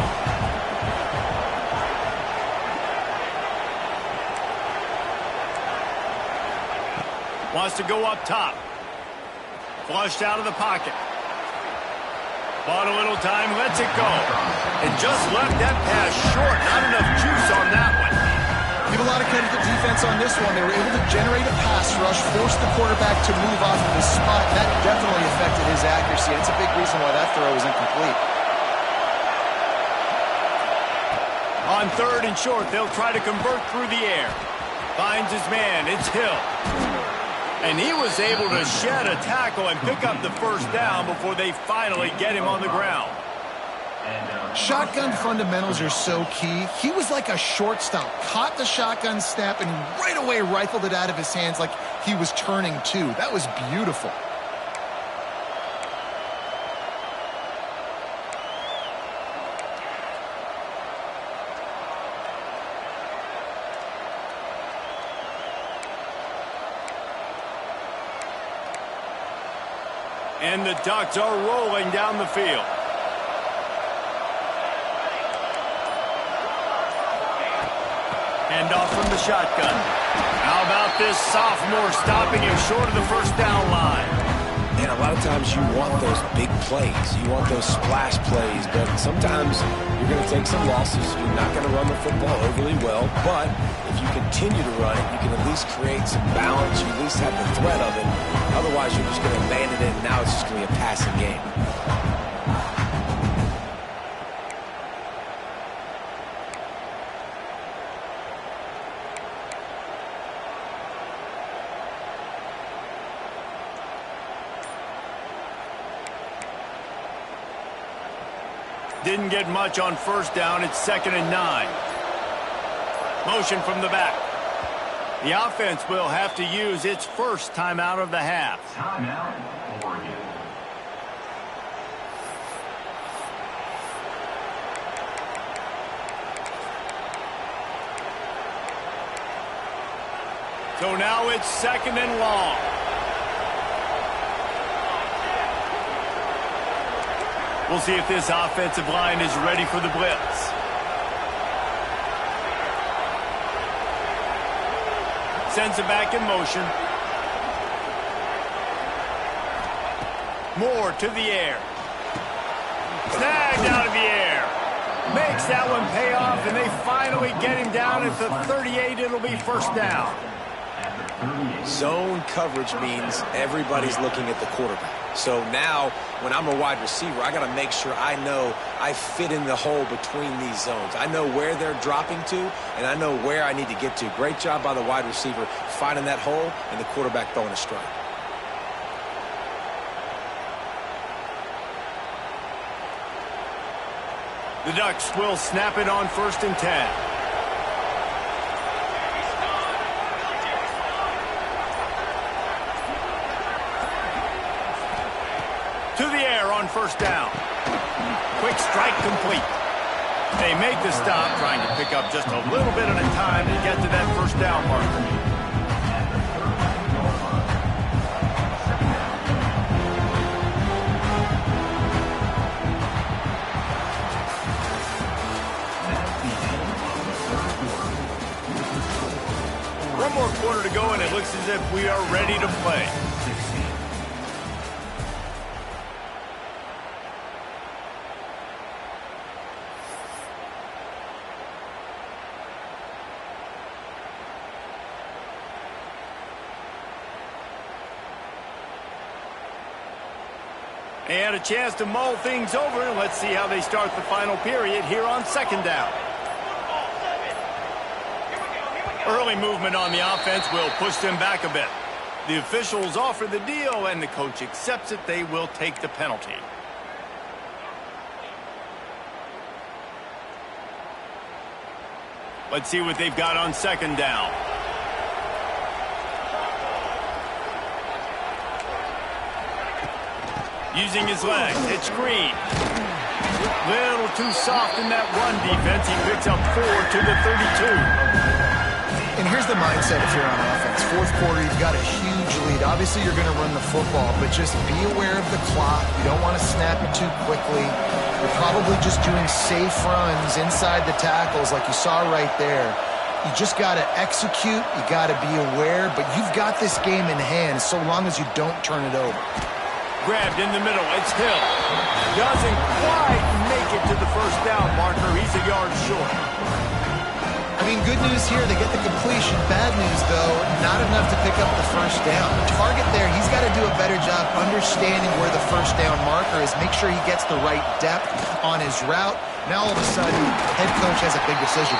Wants to go up top. Flushed out of the pocket. Bought a little time, lets it go. And just left that pass short. Not enough juice on that one. Give a lot of credit to defense on this one. They were able to generate a pass rush, force the quarterback to move off of his spot. That definitely affected his accuracy. It's a big reason why that throw was incomplete. On 3rd and short, they'll try to convert through the air. Finds his man. It's Hill. And he was able to shed a tackle and pick up the 1st down before they finally get him on the ground. Shotgun fundamentals are so key. He was like a shortstop. Caught the shotgun snap and right away rifled it out of his hands like he was turning two. That was beautiful. And the Ducks are rolling down the field. Handoff from the shotgun. How about this sophomore stopping him short of the 1st down line? man, a lot of times you want those big plays. You want those splash plays, but sometimes you're going to take some losses. You're not going to run the football overly well, but if you continue to run it, you can at least create some balance. You at least have the threat of it. Otherwise, you're just going to abandon it, and now it's just going to be a passing game. Didn't get much on first down. It's 2nd and 9. Motion from the back. The offense will have to use its first timeout of the half. Timeout, Oregon. So now it's 2nd and long. We'll see if this offensive line is ready for the blitz. Sends it back in motion. Moore to the air. Snagged out of the air. Makes that one pay off, and they finally get him down at the 38. It'll be first down. Zone coverage means everybody's looking at the quarterback. So now, when I'm a wide receiver, I got to make sure I know I fit in the hole between these zones. I know where they're dropping to, and I know where I need to get to. Great job by the wide receiver finding that hole, and the quarterback throwing a strike. The Ducks will snap it on 1st and 10. To the air on first down. Quick strike complete. They make the stop, trying to pick up just a little bit at a time to get to that first down marker. One more quarter to go, and it looks as if we are ready to play. They had a chance to mull things over, and let's see how they start the final period here on 2nd down. Early movement on the offense will push them back a bit. The officials offer the deal, and the coach accepts it. They will take the penalty. Let's see what they've got on 2nd down. Using his legs, it's Green. Little too soft in that run defense. He picks up 4 to the 32. And here's the mindset if you're on offense. 4th quarter, you've got a huge lead. Obviously, you're going to run the football, but just be aware of the clock. You don't want to snap it too quickly. You're probably just doing safe runs inside the tackles like you saw right there. You just got to execute. You got to be aware, but you've got this game in hand so long as you don't turn it over. Grabbed in the middle. It's Hill. Doesn't quite make it to the first down marker. He's a yard short. I mean, good news here. They get the completion. Bad news, though, not enough to pick up the first down. The target there, he's got to do a better job understanding where the first down marker is. Make sure he gets the right depth on his route. Now, all of a sudden, head coach has a big decision.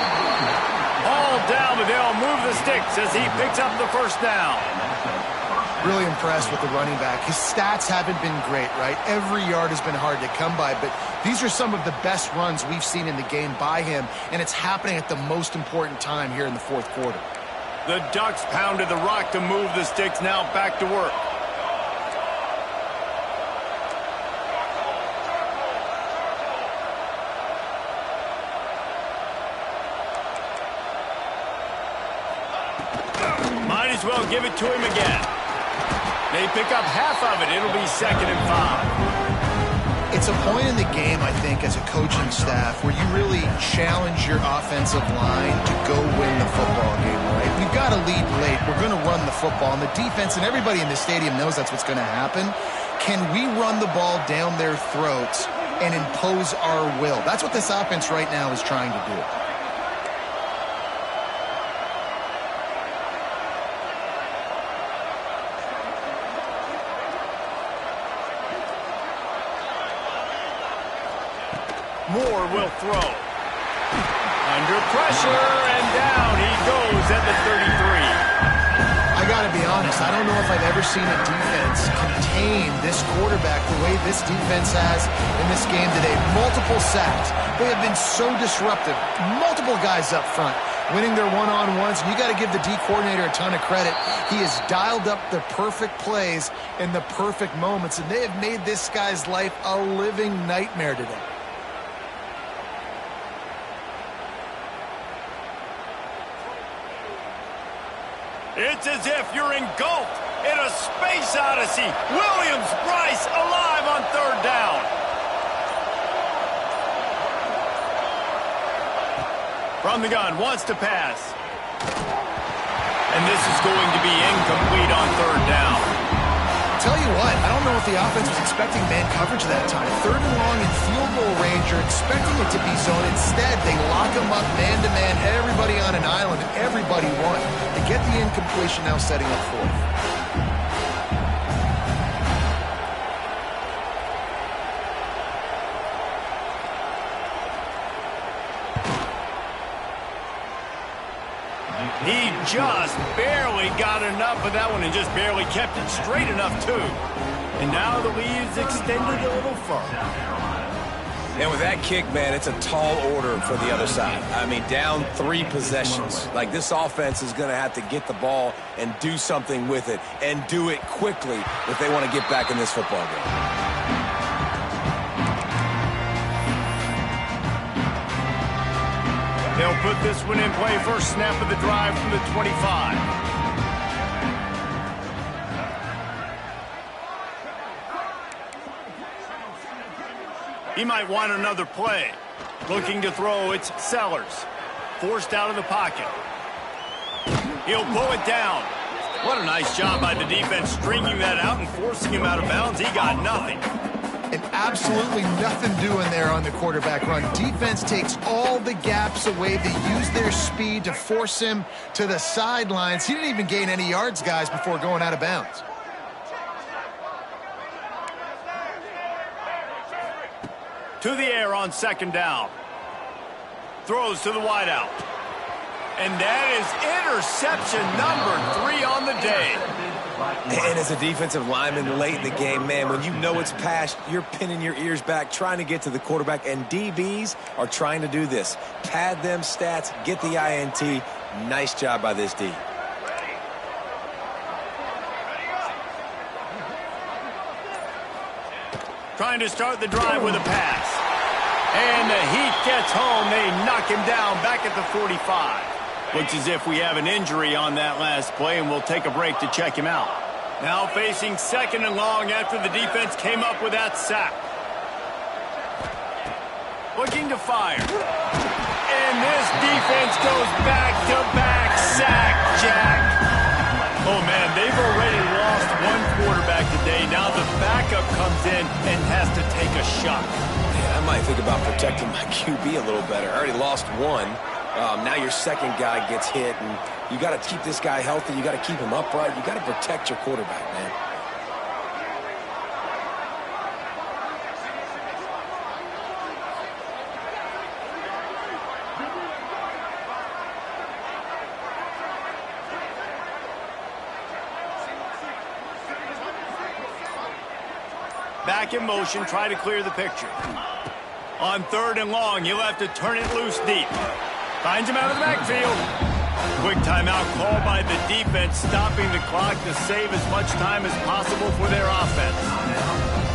All down, but they'll move the sticks as he picks up the first down. Really impressed with the running back. His stats haven't been great, right? Every yard has been hard to come by, but these are some of the best runs we've seen in the game by him, and it's happening at the most important time here in the 4th quarter. The Ducks pounded the rock to move the sticks. Now back to work. Might as well give it to him again. They pick up half of it. It'll be 2nd and 5. It's a point in the game, I think, as a coaching staff where you really challenge your offensive line to go win the football game, right? We've got to lead late. We're going to run the football. And the defense and everybody in the stadium knows that's what's going to happen. Can we run the ball down their throats and impose our will? That's what this offense right now is trying to do. Moore will throw. Under pressure, and down he goes at the 33. I got to be honest, I don't know if I've ever seen a defense contain this quarterback the way this defense has in this game today. Multiple sacks. They have been so disruptive. Multiple guys up front winning their one-on-ones. And you got to give the D coordinator a ton of credit. He has dialed up the perfect plays in the perfect moments, and they have made this guy's life a living nightmare today. It's as if you're engulfed in a space odyssey. Williams-Brice alive on third down. From the gun, wants to pass. And this is going to be incomplete on third down. Tell you what, I don't know if the offense was expecting man coverage that time. Third and long in field goal range, you're expecting it to be zone. Instead, they lock them up man-to-man, everybody on an island, and everybody won. They get the incompletion, now setting up fourth. He just barely got enough of that one and just barely kept it straight enough, too. And now the lead's extended a little further. And with that kick, man, it's a tall order for the other side. I mean, down 3 possessions. Like, this offense is going to have to get the ball and do something with it, and do it quickly if they want to get back in this football game. They'll put this one in play. First snap of the drive from the 25. He might want another play. Looking to throw, it's Sellers. Forced out of the pocket. He'll pull it down. What a nice job by the defense stringing that out and forcing him out of bounds. He got nothing. And absolutely nothing doing there on the quarterback run. Defense takes all the gaps away. They use their speed to force him to the sidelines. He didn't even gain any yards, guys, before going out of bounds. To the air on second down. Throws to the wideout. And that is interception number 3 on the day. And as a defensive lineman late in the game, man, when you know it's past, you're pinning your ears back, trying to get to the quarterback, and DBs are trying to do this. Pad them stats, get the INT. Nice job by this D. Trying to start the drive with a pass. And the heat gets home. They knock him down back at the 45. Looks as if we have an injury on that last play, and we'll take a break to check him out. Now facing second and long after the defense came up with that sack. Looking to fire. And this defense goes back-to-back sack, Jack. Oh, man, they've already lost one quarterback today. Now the backup comes in and has to take a shot. Yeah, I might think about protecting my QB a little better. I already lost one. Now your second guy gets hit, and you got to keep this guy healthy. You got to keep him upright. You got to protect your quarterback, man. Back in motion, try to clear the picture. On third and long, he'll have to turn it loose deep. Finds him out of the backfield. Quick timeout called by the defense, stopping the clock to save as much time as possible for their offense.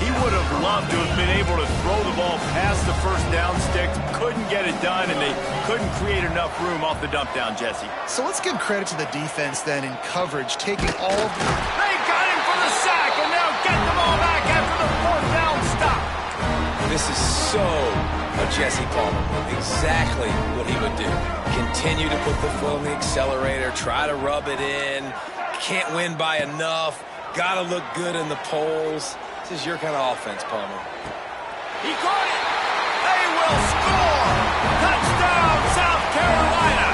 He would have loved to have been able to throw the ball past the first down sticks, couldn't get it done, and they couldn't create enough room off the dump down, Jesse. So let's give credit to the defense then in coverage, taking all of the... They got him for the sack, and now get the ball back after the fourth down stop. This is so a Jesse Palmer move. Exactly what he would do. Continue to put the foot on the accelerator, try to rub it in. Can't win by enough. Got to look good in the polls. This is your kind of offense, Palmer. He caught it. They will score. Touchdown, South Carolina.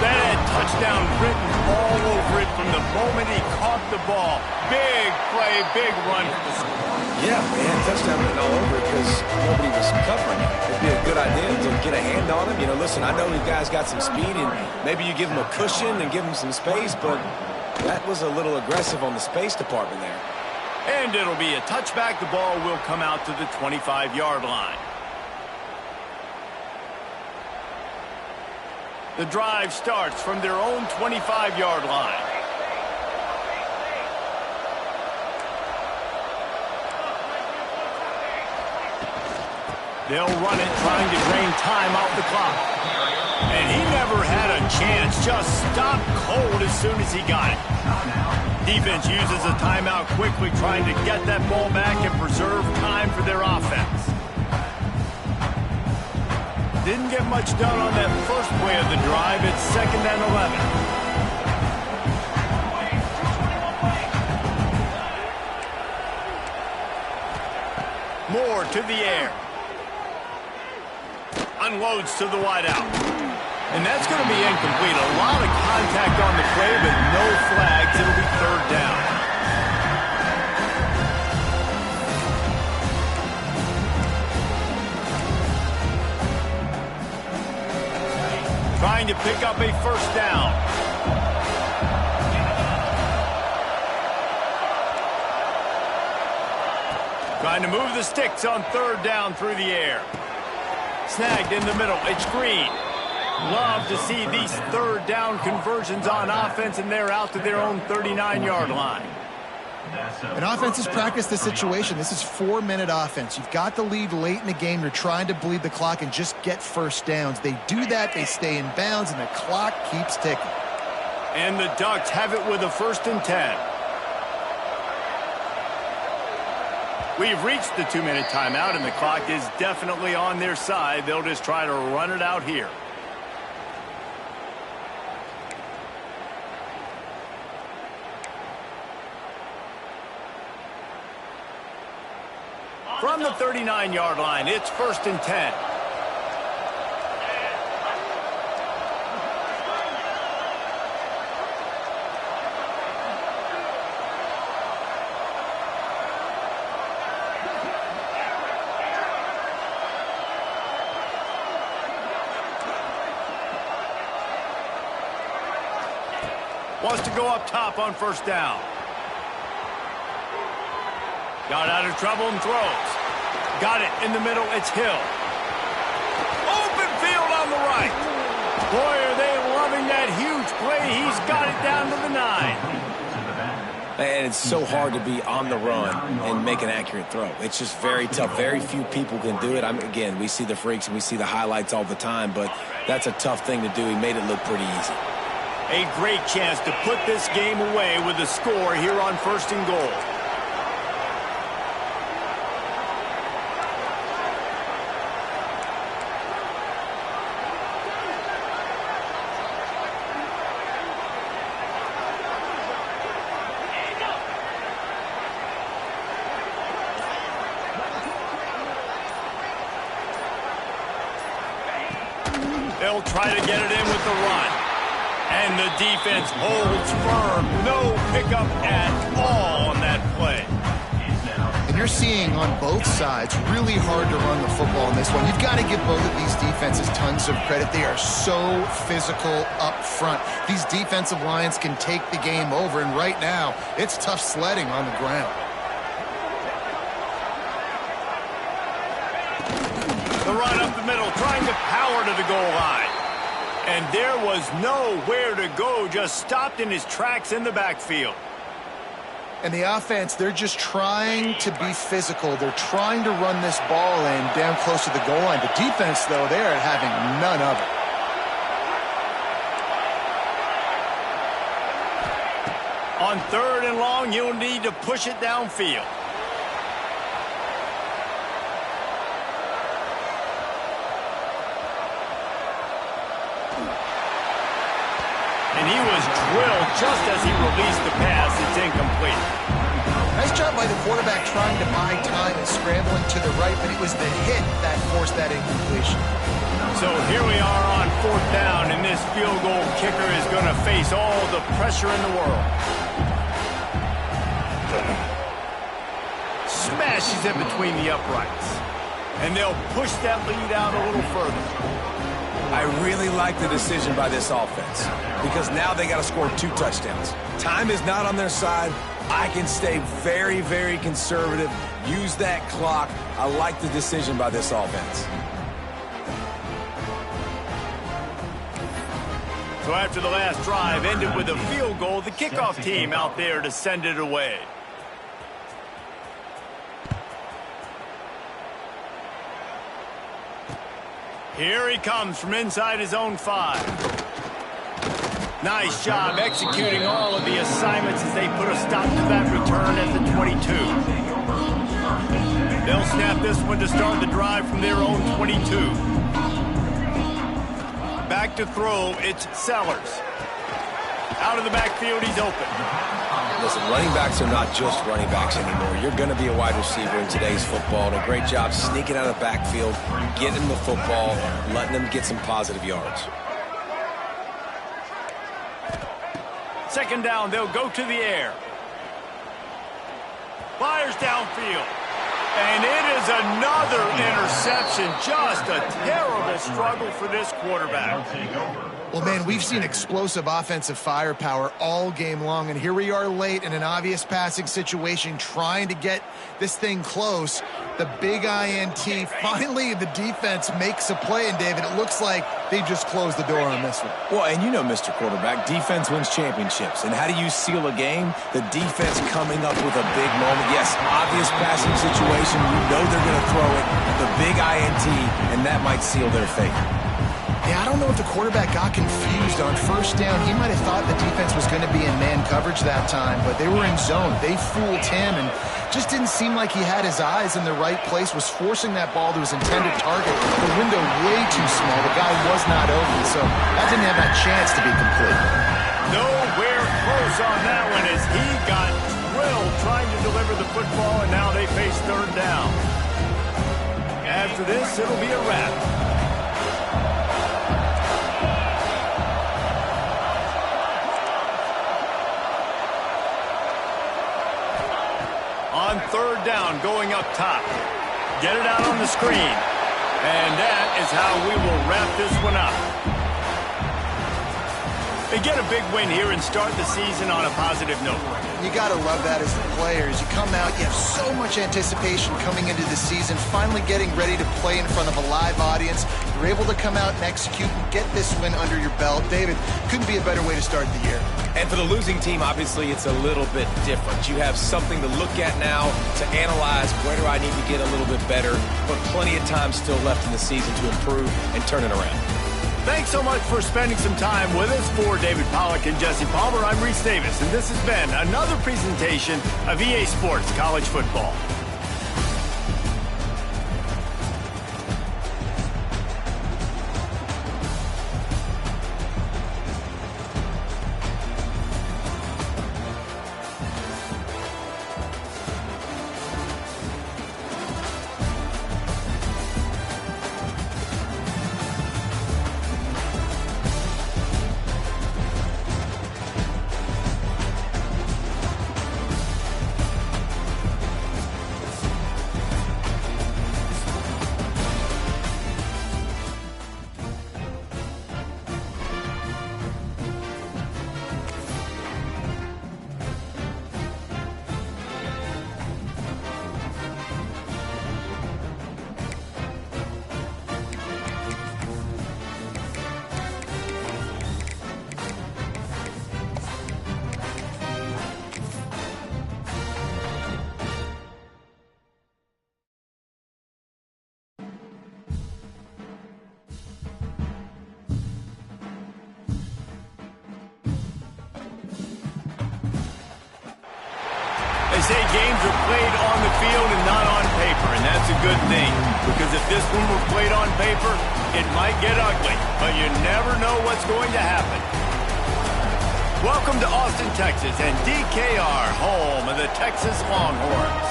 That had touchdown written all over it from the moment he caught the ball. Big play, big run for the score. Yeah, they had touchdown written all over it because nobody was covering it. It'd be a good idea to get a hand on him. You know, listen, I know you guys got some speed, and maybe you give him a cushion and give him some space, but that was a little aggressive on the space department there. And it'll be a touchback. The ball will come out to the 25-yard line. The drive starts from their own 25-yard line. They'll run it, trying to drain time off the clock. And he never had a chance. Just stopped cold as soon as he got it. Defense uses a timeout quickly, trying to get that ball back and preserve time for their offense. Didn't get much done on that first play of the drive. It's 2nd and 11. Moore to the air. Unloads to the wideout. And that's going to be incomplete. A lot of contact on the play, but no flags. It'll be 3rd down. Trying to pick up a 1st down. Trying to move the sticks on 3rd down through the air. Snagged in the middle. It's Green. Love to see these 3rd down conversions on offense, and they're out to their own 39-yard line. And offense has practiced this situation. This is 4-minute offense. You've got the lead late in the game. You're trying to bleed the clock and just get 1st downs. They do that. They stay in bounds, and the clock keeps ticking. And the Ducks have it with a 1st and 10. We've reached the 2-minute timeout, and the clock is definitely on their side. They'll just try to run it out here. From the 39-yard line, it's 1st and 10. Wants to go up top on 1st down. Got out of trouble and throws. Got it in the middle. It's Hill. Open field on the right. Boy, are they loving that huge play. He's got it down to the 9. And it's so hard to be on the run and make an accurate throw. It's just very tough. Very few people can do it. Again, we see the freaks and we see the highlights all the time, but that's a tough thing to do. He made it look pretty easy. A great chance to put this game away with a score here on 1st and goal. They'll try to get it in with the run. And the defense holds firm. No pickup at all on that play. And you're seeing on both sides, really hard to run the football in this one. You've got to give both of these defenses tons of credit. They are so physical up front. These defensive lines can take the game over, and right now, it's tough sledding on the ground. The run up the middle, trying to power to the goal line. And there was nowhere to go, just stopped in his tracks in the backfield. And the offense, they're just trying to be physical. They're trying to run this ball in down close to the goal line. The defense, though, they're having none of it. On 3rd and long, you'll need to push it downfield. And he was drilled just as he released the pass. It's incomplete. Nice job by the quarterback trying to buy time and scrambling to the right, but it was the hit that forced that incompletion. So here we are on 4th down, and this field goal kicker is going to face all the pressure in the world. Smashes it between the uprights. And they'll push that lead out a little further. I really like the decision by this offense because now they got to score 2 touchdowns. Time is not on their side. I can stay very, very conservative, use that clock. I like the decision by this offense. So after the last drive ended with a field goal, the kickoff team out there to send it away. Here he comes from inside his own 5. Nice job executing all of the assignments as they put a stop to that return at the 22. They'll snap this one to start the drive from their own 22. Back to throw, it's Sellers. Out of the backfield, he's open. Listen, running backs are not just running backs anymore. You're going to be a wide receiver in today's football. And a great job sneaking out of the backfield, getting them the football, letting them get some positive yards. 2nd down, they'll go to the air. Fires downfield. And it is another interception. Just a terrible struggle for this quarterback. Well, man, we've seen explosive offensive firepower all game long, and here we are late in an obvious passing situation trying to get this thing close. The big INT, finally the defense makes a play, and David, it looks like they just closed the door on this one. Well, and you know, Mr. Quarterback, defense wins championships. And how do you seal a game? The defense coming up with a big moment. Yes, obvious passing situation. You know they're going to throw it. The big INT, and that might seal their fate. Yeah, I don't know if the quarterback got confused on 1st down. He might have thought the defense was going to be in man coverage that time, but they were in zone. They fooled him and just didn't seem like he had his eyes in the right place, was forcing that ball to his intended target. The window way too small. The guy was not open, so that didn't have that chance to be complete. Nowhere close on that one as he got drilled trying to deliver the football, and now they face 3rd down. After this, it'll be a wrap. On 3rd down, going up top. Get it out on the screen. And that is how we will wrap this one up. They get a big win here and start the season on a positive note. You got to love that as the players. You come out, you have so much anticipation coming into the season, finally getting ready to play in front of a live audience. You're able to come out and execute and get this win under your belt. David, couldn't be a better way to start the year. And for the losing team, obviously, it's a little bit different. You have something to look at now, to analyze where do I need to get a little bit better, but plenty of time still left in the season to improve and turn it around. Thanks so much for spending some time with us. For David Pollack and Jesse Palmer, I'm Reese Davis, and this has been another presentation of EA Sports College Football. They say games are played on the field and not on paper, and that's a good thing, because if this one were played on paper, it might get ugly, but you never know what's going to happen. Welcome to Austin, Texas, and DKR, home of the Texas Longhorns.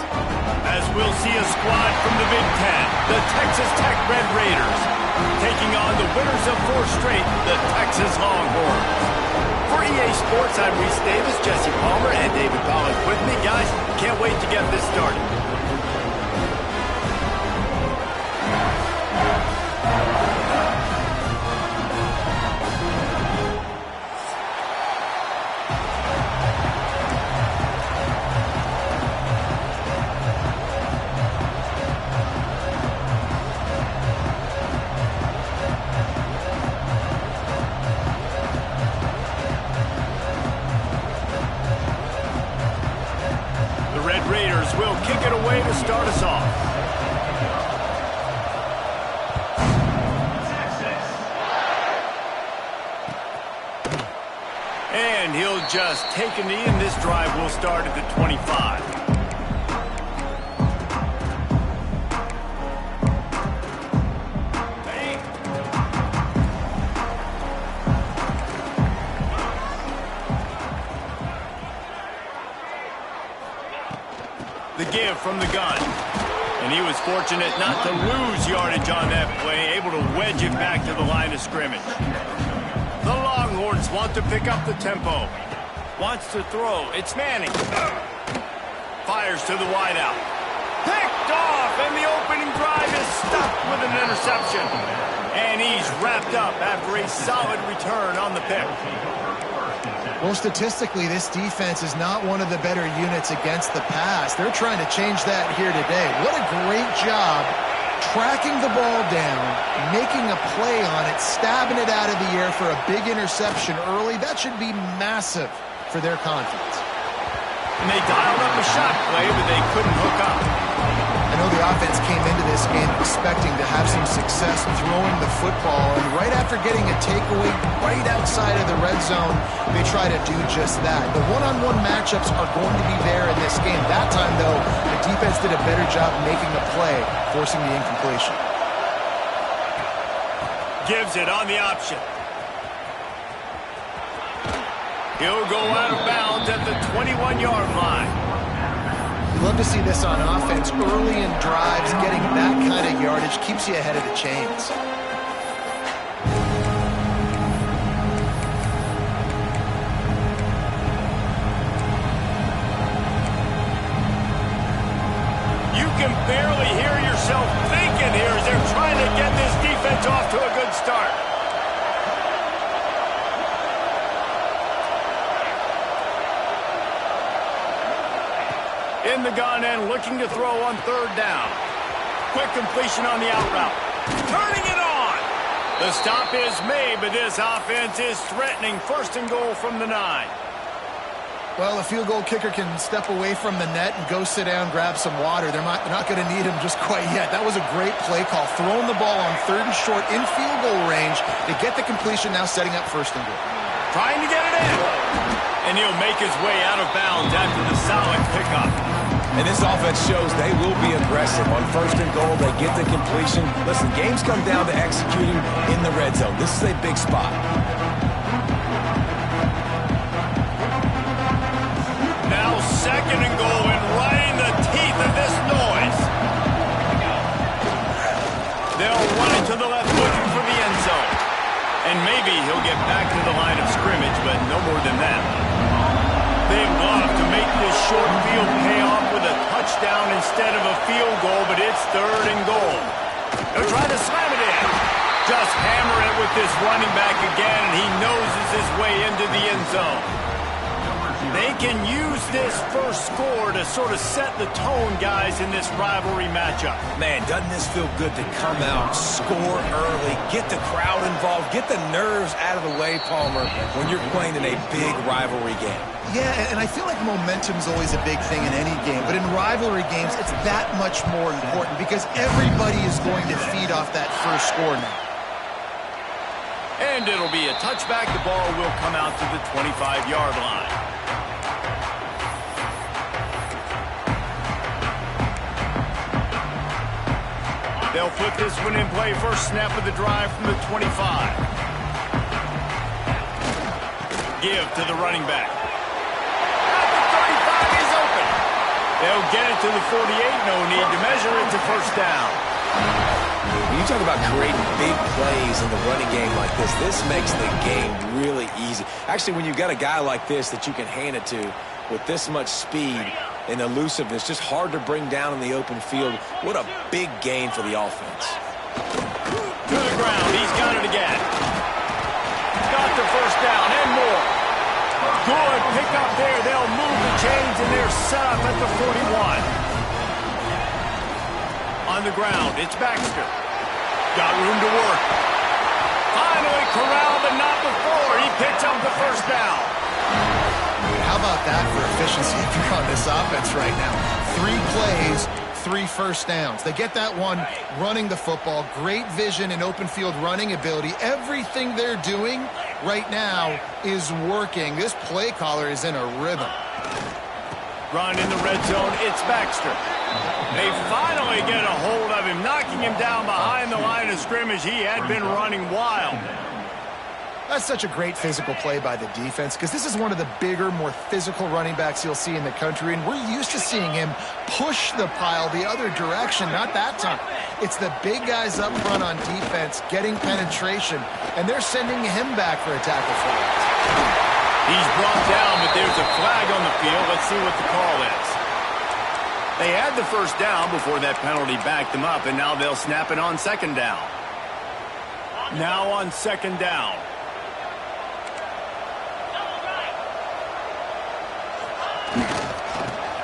As we'll see a squad from the Big Ten, the Texas Tech Red Raiders, taking on the winners of 4 straight, the Texas Longhorns. For EA Sports, I'm Reese Davis, Jesse Palmer, and David Collins with me. Guys, can't wait to get this started. Raiders will kick it away to start us off. And he'll just take a knee, and this drive will start at the 25. The give from the gun. And he was fortunate not to lose yardage on that play, able to wedge it back to the line of scrimmage. The Longhorns want to pick up the tempo. Wants to throw. It's Manning. Fires to the wideout. Picked off, and the opening drive is stuffed with an interception. And he's wrapped up after a solid return on the pick. Well, statistically, this defense is not one of the better units against the pass. They're trying to change that here today. What a great job tracking the ball down, making a play on it, stabbing it out of the air for a big interception early. That should be massive for their confidence. And they dialed up a shot play, but they couldn't hook up. I know the offense came into this game expecting to have some success throwing the football, and right after getting a takeaway right outside of the red zone, they try to do just that. The one-on-one matchups are going to be there in this game. That time, though, the defense did a better job making a play, forcing the incompletion. Gives it on the option. He'll go out of bounds at the 21-yard line. Love to see this on offense. Early in drives, getting that kind of yardage keeps you ahead of the chains. You can barely hear yourself thinking here as they're trying to get this defense off to a good start. In the gun and looking to throw on 3rd down. Quick completion on the out route. Turning it on. The stop is made, but this offense is threatening 1st and goal from the 9. Well, a field goal kicker can step away from the net and go sit down, grab some water. They're not going to need him just quite yet. That was a great play call. Throwing the ball on 3rd and short in field goal range. They get the completion, now setting up 1st and goal. Trying to get it in. And he'll make his way out of bounds after the solid pickup. And this offense shows they will be aggressive. On 1st and goal, they get the completion. Listen, games come down to executing in the red zone. This is a big spot. Now 2nd and goal, and right in the teeth of this noise. They'll run it to the left, looking for the end zone. And maybe he'll get back to the line of scrimmage, but no more than that. They love to make this short field pay off with a touchdown instead of a field goal, but it's 3rd and goal. They'll try to slam it in. Just hammer it with this running back again, and he noses his way into the end zone. They can use this first score to sort of set the tone, guys, in this rivalry matchup. Man, doesn't this feel good to come out, score early, get the crowd involved, get the nerves out of the way, Palmer, when you're playing in a big rivalry game? Yeah, and I feel like momentum's always a big thing in any game, but in rivalry games, it's that much more important because everybody is going to feed off that first score now. And it'll be a touchback. The ball will come out to the 25-yard line. They'll put this one in play. First snap of the drive from the 25. give to the running back. At the 35, he's open. They'll get it to the 48. No need to measure it to first down. When you talk about creating big plays in the running game like this makes the game really easy. Actually, when you've got a guy like this that you can hand it to with this much speed and elusiveness, just hard to bring down in the open field. What a big gain for the offense. To the ground. He's got it again. Got the first down and more. Good pick up there. They'll move the chains, and they're set up at the 41. On the ground, it's Baxter. Got room to work. Finally corralled, but not before. He picks up the first down. How about that for efficiency if you're on this offense right now? 3 plays, 3 first downs. They get that one running the football. Great vision and open field running ability. Everything they're doing right now is working. This play caller is in a rhythm. Run in the red zone, it's Baxter. They finally get a hold of him, knocking him down behind the line of scrimmage. He had been running wild. That's such a great physical play by the defense because this is one of the bigger, more physical running backs you'll see in the country, and we're used to seeing him push the pile the other direction. Not that time. It's the big guys up front on defense getting penetration, and they're sending him back for a tackle for it. He's brought down, but there's a flag on the field. Let's see what the call is. They had the first down before that penalty backed them up, and now they'll snap it on second down. Now on second down.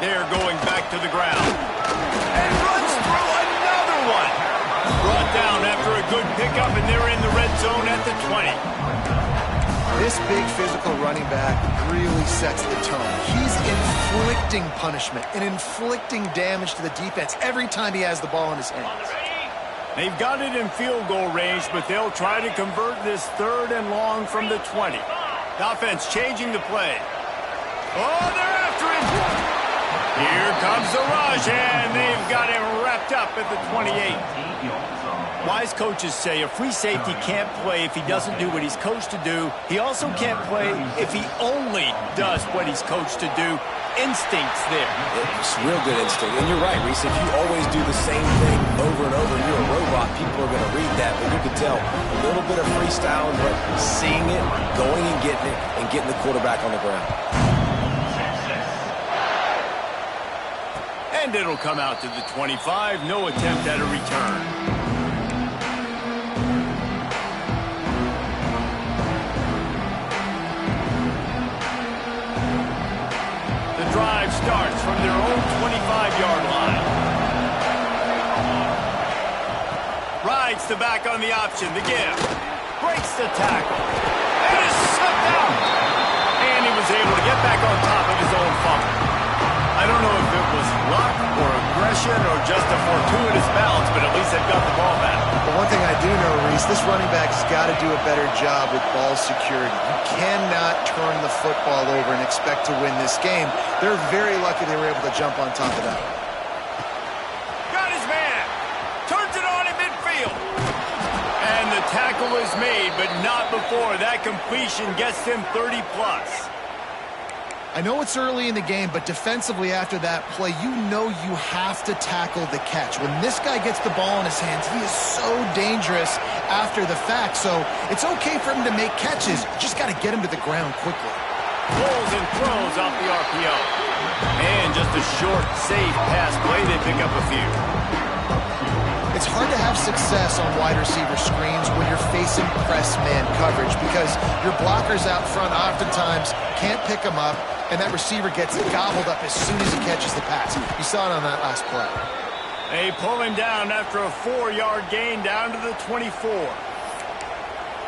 They're going back to the ground. And runs through another one. Brought down after a good pickup, and they're in the red zone at the 20. This big physical running back really sets the tone. He's inflicting punishment and inflicting damage to the defense every time he has the ball in his hands. They've got it in field goal range, but they'll try to convert this 3rd and long from the 20. The offense changing the play. Oh, they're after him. Here comes the rush, and they've got him wrapped up at the 28. Wise coaches say a free safety can't play if he doesn't do what he's coached to do. He also can't play if he only does what he's coached to do. Instincts there. It's real good instinct. And you're right, Reese. If you always do the same thing over and over, you're a robot. People are going to read that. But you can tell a little bit of freestyle, but seeing it, going and getting the quarterback on the ground. And it'll come out to the 25. No attempt at a return. The drive starts from their own 25-yard line. Rides the back on the option. The give. Breaks the tackle. And is slipped out. And he was able to get back on top of his own fumble. I don't know if it was luck or aggression or just a fortuitous bounce, but at least they've got the ball back. But one thing I do know, Reese, this running back has got to do a better job with ball security. You cannot turn the football over and expect to win this game. They're very lucky they were able to jump on top of that. Got his man. Turns it on in midfield. And the tackle is made, but not before. That completion gets them 30-plus. I know it's early in the game, but defensively after that play, you know you have to tackle the catch. When this guy gets the ball in his hands, he is so dangerous after the fact. So it's okay for him to make catches. You just got to get him to the ground quickly. Pulls and throws off the RPO. And just a short, safe pass play. They pick up a few. It's hard to have success on wide receiver screens when you're facing press man coverage because your blockers out front oftentimes can't pick them up, and that receiver gets gobbled up as soon as he catches the pass. You saw it on that last play. They pull him down after a 4-yard gain down to the 24.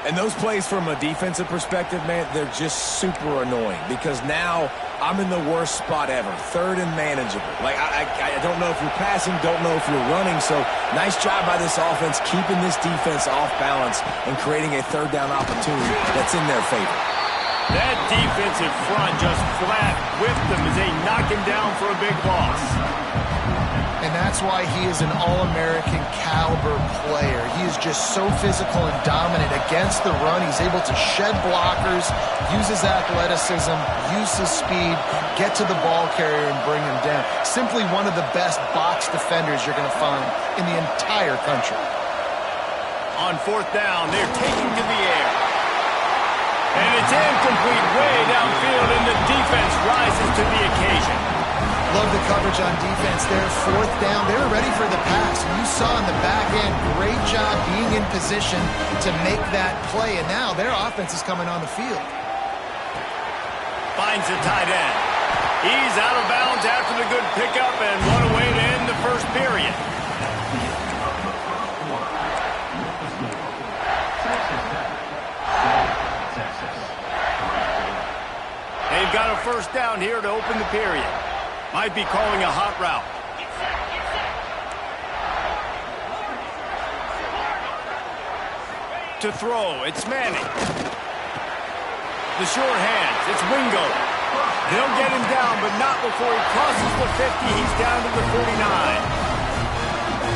And those plays from a defensive perspective, man, they're just super annoying because now I'm in the worst spot ever, 3rd and manageable. Like, I don't know if you're passing, don't know if you're running, so nice job by this offense keeping this defense off balance and creating a 3rd down opportunity that's in their favor. That defensive front just flat whipped them as they knock him down for a big loss. And And that's why he is an All-American caliber player. He is just so physical and dominant against the run. He's able to shed blockers, use his athleticism, use his speed, get to the ball carrier and bring him down. Simply one of the best box defenders you're going to find in the entire country. On fourth down, they're taking to the air. And it's incomplete way downfield, and the defense rises to the occasion. Love the coverage on defense there. Fourth down, they were ready for the pass. You saw in the back end, great job being in position to make that play. And now their offense is coming on the field. Finds the tight end. He's out of bounds after the good pickup, and what a way to end the first period. They've got a first down here to open the period. Might be calling a hot route. To throw, it's Manning. The short hands, it's Wingo. They'll get him down, but not before he crosses the 50. He's down to the 49.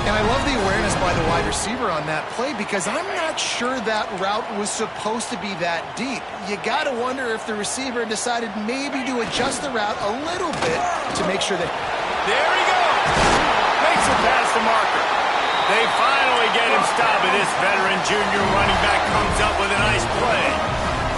And I love the awareness by the wide receiver on that play because I'm not sure that route was supposed to be that deep. You got to wonder if the receiver decided maybe to adjust the route a little bit to make sure that... There he goes! Makes it past the marker. They finally get him stopped, and this veteran junior running back comes up with a nice play.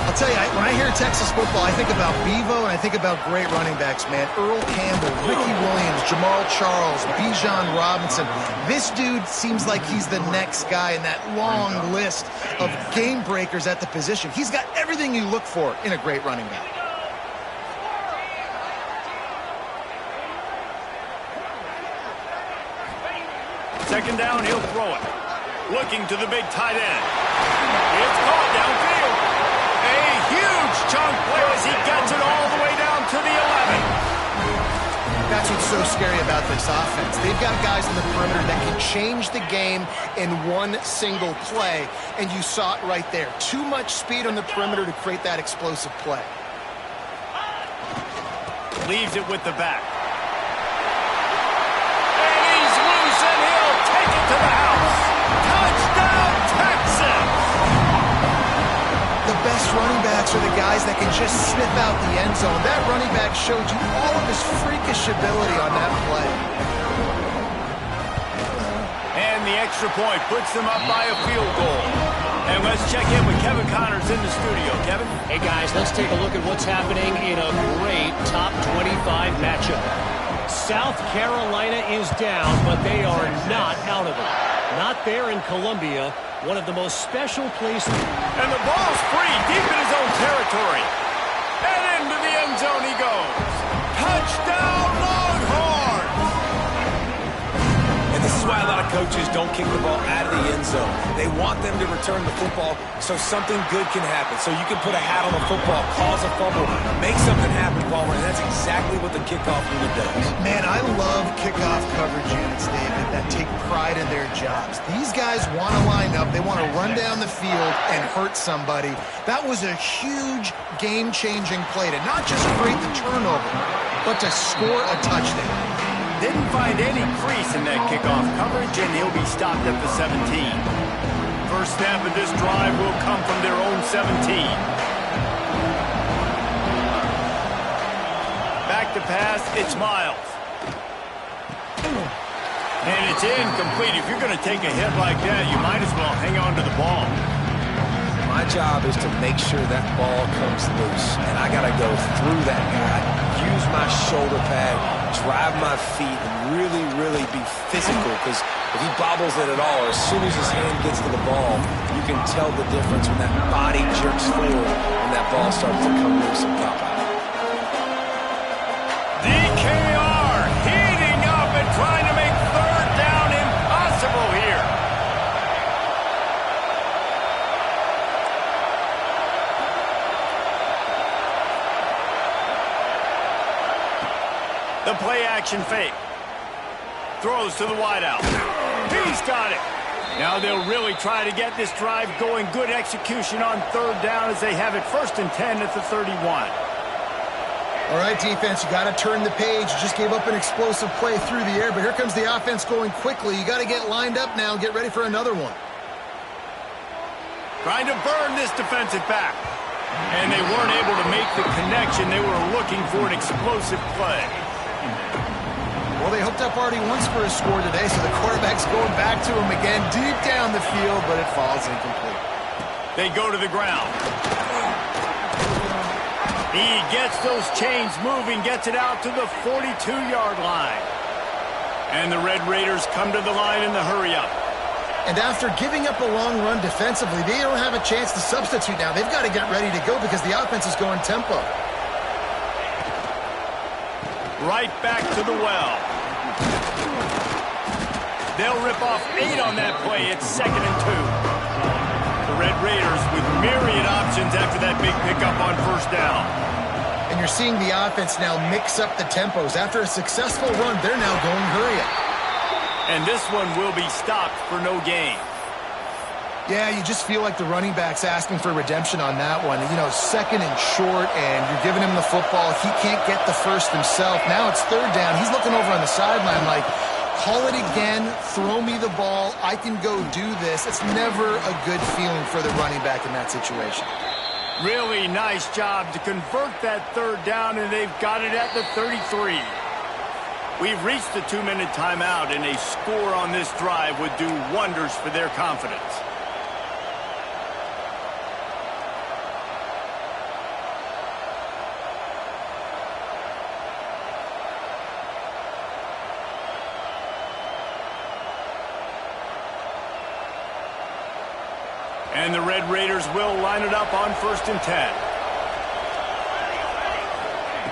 I'll tell you, when I hear Texas football, I think about Bevo and I think about great running backs, man. Earl Campbell, Ricky Williams, Jamal Charles, Bijan Robinson. This dude seems like he's the next guy in that long list of game breakers at the position. He's got everything you look for in a great running back. Second down, he'll throw it. Looking to the big tight end. It's caught downfield. A huge chunk play as he gets it all the way down to the 11. That's what's so scary about this offense. They've got guys in the perimeter that can change the game in one single play, and you saw it right there. Too much speed on the perimeter to create that explosive play. Leaves it with the back. And he's loose, and he'll take it to the house. Touchdown, Texas! The best running backs are the guys that can just sniff out the end zone. That running back showed you all of his freakish ability on that play. And the extra point puts them up by a field goal. And let's check in with Kevin Connors in the studio. Kevin? Hey, guys, let's take a look at what's happening in a great top 25 matchup. South Carolina is down, but they are not out of it. Not there in Columbia, one of the most special places. And the ball's free, deep in his own territory. And into the end zone he goes. Touchdown, Longhorns! And this is why a lot of coaches don't kick the ball out of the end zone. They want them to return the football so something good can happen. So you can put a hat on the football, cause a fumble, make something happen, Palmer, and that's exactly what the kickoff unit does. Man, I love kickoff coverage units, David, that take pride in their jobs. These guys want to line up. They want to run down the field and hurt somebody. That was a huge game-changing play to not just create the turnover, but to score a touchdown. Didn't find any crease in that kickoff coverage, and he'll be stopped at the 17. First snap of this drive will come from their own 17. Back to pass, it's Miles. And it's incomplete. If you're going to take a hit like that, you might as well hang on to the ball. My job is to make sure that ball comes loose, and I got to go through that guy, use my shoulder pad, drive my feet, and really be physical, because if he bobbles it at all, or as soon as his hand gets to the ball, you can tell the difference when that body jerks forward and that ball starts to come loose and pop out. DKR heating up and trying to make third down impossible here. The play-action fake. Throws to the wideout. He's got it. Now they'll really try to get this drive going. Good execution on third down as they have it 1st and 10 at the 31. All right, defense, you got to turn the page. You just gave up an explosive play through the air, but here comes the offense going quickly. You got to get lined up now and get ready for another one. Trying to burn this defensive back. And they weren't able to make the connection. They were looking for an explosive play. Well, they hooked up already once for a score today, so the quarterback's going back to him again deep down the field, but it falls incomplete. They go to the ground. He gets those chains moving, gets it out to the 42-yard line. And the Red Raiders come to the line in the hurry-up. And after giving up a long run defensively, they don't have a chance to substitute now. They've got to get ready to go because the offense is going tempo. Right back to the well. They'll rip off 8 on that play. It's 2nd and 2. The Red Raiders with myriad options after that big pickup on first down. And you're seeing the offense now mix up the tempos. After a successful run, they're now going hurry up. And this one will be stopped for no gain. Yeah, you just feel like the running back's asking for redemption on that one. You know, 2nd and short, and you're giving him the football. He can't get the first himself. Now it's 3rd down. He's looking over on the sideline like, call it again, throw me the ball, I can go do this. It's never a good feeling for the running back in that situation. Really nice job to convert that 3rd down, and they've got it at the 33. We've reached the 2-minute timeout, and a score on this drive would do wonders for their confidence. And the Red Raiders will line it up on 1st and 10.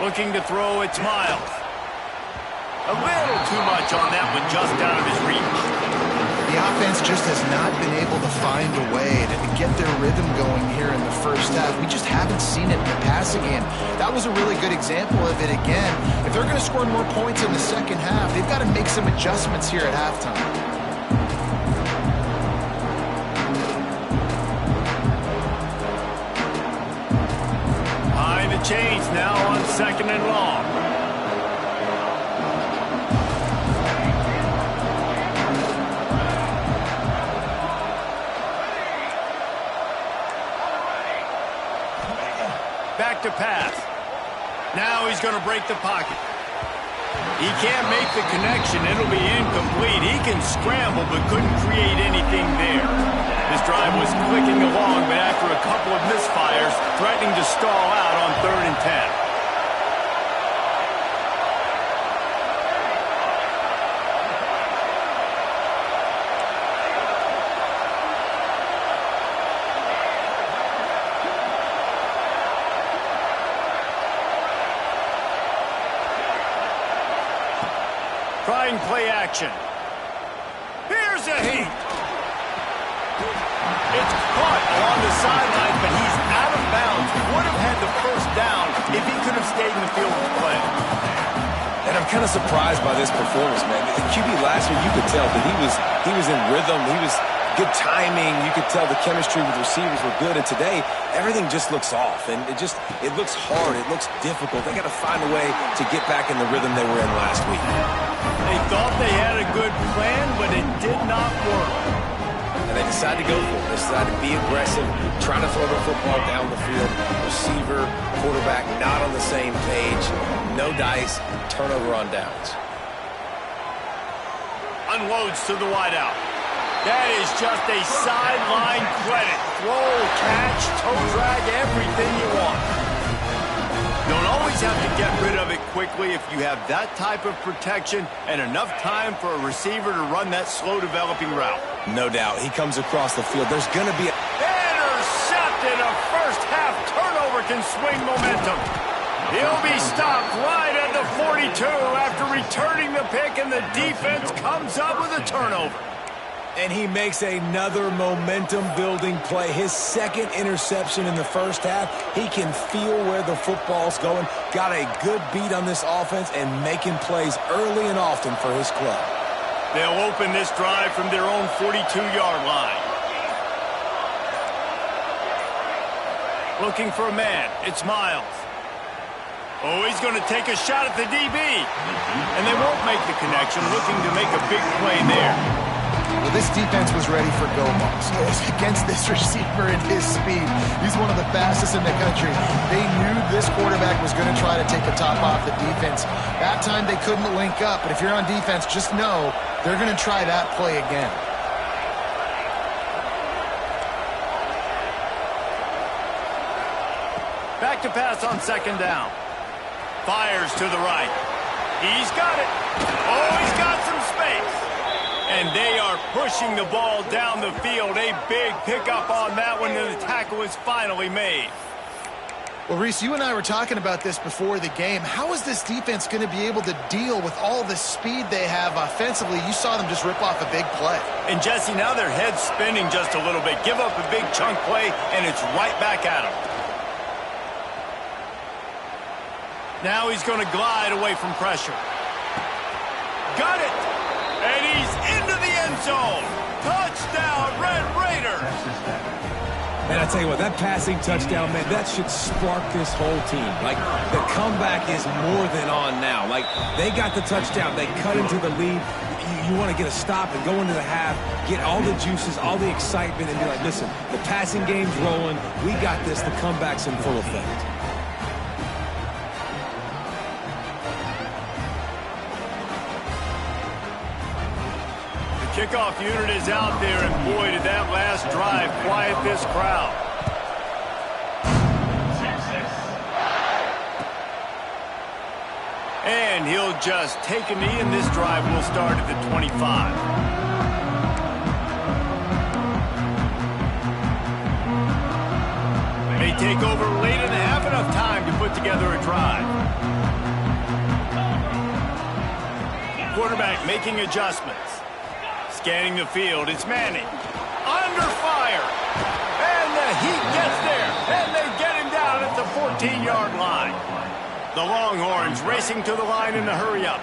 Looking to throw, it's Miles. A little too much on that one, just out of his reach. The offense just has not been able to find a way to get their rhythm going here in the first half. We just haven't seen it in the passing game. That was a really good example of it again. If they're going to score more points in the second half, they've got to make some adjustments here at halftime. Chains now on 2nd and long. Back to pass. Now he's going to break the pocket. He can't make the connection. It'll be incomplete. He can scramble but couldn't create anything there. This drive was clicking along, but after a couple of misfires, threatening to stall out on 3rd and 10. Trying play action. Here's a heat. It's caught along the sideline, but he's out of bounds. Would have had the first down if he could have stayed in the field of play. And I'm kind of surprised by this performance, man. The QB last year, you could tell that he was in rhythm. He was good timing. You could tell the chemistry with receivers were good. And today, everything just looks off. And it looks hard. It looks difficult. They got to find a way to get back in the rhythm they were in last week. They thought they had a good plan, but it did not work. And they decided to go for it. They decided to be aggressive, try to throw the football down the field. Receiver, quarterback, not on the same page. No dice, turnover on downs. Unloads to the wideout. That is just a sideline credit. Throw, catch, toe drag, everything you want. Don't always have to get rid of it quickly if you have that type of protection and enough time for a receiver to run that slow-developing route. No doubt. He comes across the field. There's going to be intercepted. A first-half turnover can swing momentum. He'll be stopped right at the 42 after returning the pick, and the defense comes up with a turnover. And he makes another momentum-building play. His 2nd interception in the first half. He can feel where the football's going. Got a good beat on this offense and making plays early and often for his club. They'll open this drive from their own 42-yard line. Looking for a man. It's Miles. Oh, he's going to take a shot at the DB. And they won't make the connection, looking to make a big play there. Well, this defense was ready for go balls. Against this receiver and his speed, he's one of the fastest in the country. They knew this quarterback was going to try to take the top off the defense. That time they couldn't link up, but if you're on defense, just know they're going to try that play again. Back to pass on second down. Fires to the right. He's got it. Oh, he's got some space. And they are pushing the ball down the field. A big pickup on that one, and the tackle is finally made. Well, Reese, you and I were talking about this before the game. How is this defense going to be able to deal with all the speed they have offensively? You saw them just rip off a big play. And, Jesse, now their head's spinning just a little bit. Give up a big chunk play, and it's right back at them. Now he's going to glide away from pressure. Got it! And he's into the end zone. Touchdown, Red Raiders! Man, I tell you what, that passing touchdown, man, that should spark this whole team. Like, the comeback is more than on now. Like, they got the touchdown. They cut into the lead. You want to get a stop and go into the half, get all the juices, all the excitement, and be like, listen, the passing game's rolling. We got this. The comeback's in full effect. Kickoff unit is out there, and boy, did that last drive quiet this crowd. And he'll just take a knee, and this drive will start at the 25. May take over late and have enough time to put together a drive. Quarterback making adjustments. Scanning the field, it's Manning. Under fire. And the Heat gets there. And they get him down at the 14-yard line. The Longhorns racing to the line in a hurry-up.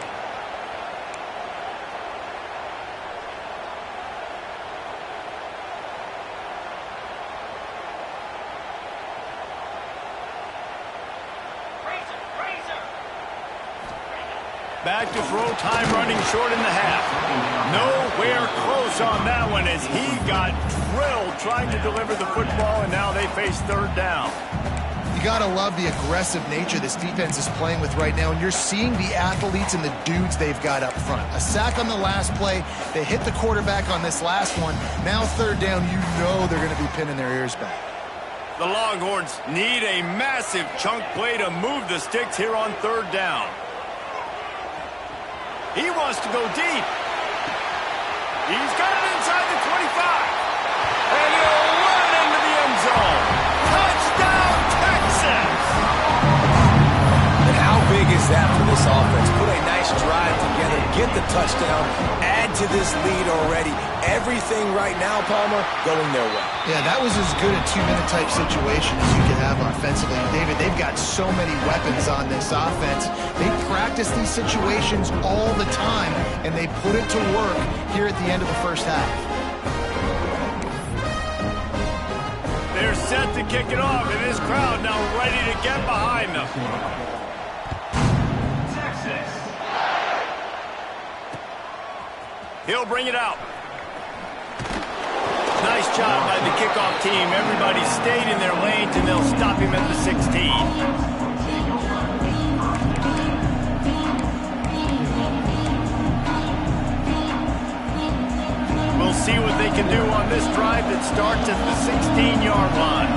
Back to throw, time running short in the half. Nowhere close on that one as he got drilled trying to deliver the football, and now they face third down. You got to love the aggressive nature this defense is playing with right now, and you're seeing the athletes and the dudes they've got up front. A sack on the last play. They hit the quarterback on this last one. Now third down, you know they're going to be pinning their ears back. The Longhorns need a massive chunk play to move the sticks here on third down. He wants to go deep. He's got it inside the 25. And he'll run into the end zone. Touchdown, Texas! And how big is that for this offense? Put a nice drive together, get the touchdown, add to this lead already. Everything right now, Palmer, going their way. Yeah, that was as good a two-minute type situation as you could have offensively. David, they've got so many weapons on this offense. They practice these situations all the time, and they put it to work here at the end of the first half. They're set to kick it off, and this crowd now ready to get behind them. Texas. He'll bring it out. Nice job by the kickoff team. Everybody stayed in their lanes, and they'll stop him at the 16. We'll see what they can do on this drive that starts at the 16-yard line.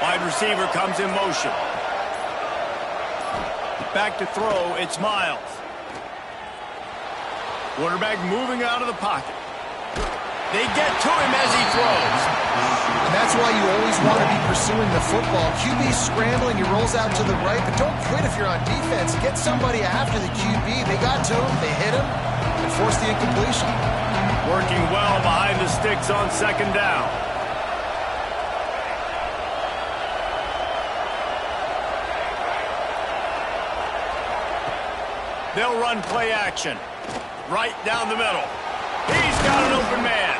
Wide receiver comes in motion. Back to throw, it's Miles. Quarterback moving out of the pocket. They get to him as he throws. And that's why you always want to be pursuing the football. QB's scrambling, he rolls out to the right, but don't quit if you're on defense. Get somebody after the QB. They got to him, they hit him, and forced the incompletion. Working well behind the sticks on second down. They'll run play action. Right down the middle. He's got an open man.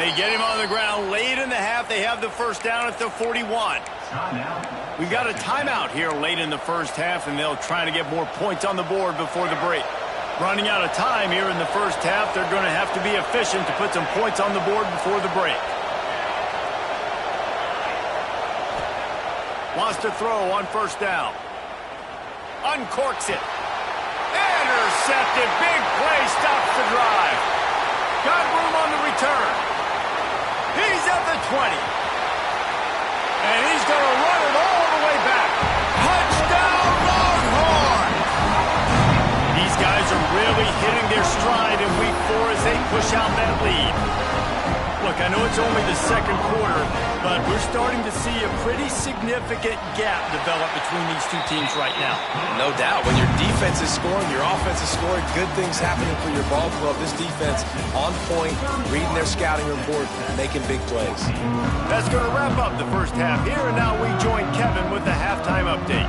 They get him on the ground late in the half. They have the first down at the 41. We've got a timeout here late in the first half, and they'll try to get more points on the board before the break. Running out of time here in the first half, they're going to have to be efficient to put some points on the board before the break. Wants to throw on first down. Uncorks it. Intercepted. Big play. Stops the drive. Got room on the return. He's at the 20. And he's going to run it all the way back. Touchdown, Longhorns! These guys are really hitting their stride in week 4 as they push out that lead. Look, I know it's only the second quarter, but we're starting to see a pretty significant gap develop between these two teams right now. No doubt. When your defense is scoring, your offense is scoring, good things happening for your ball club. This defense on point, reading their scouting report, making big plays. That's going to wrap up the first half here, and now we join Kevin with the halftime update.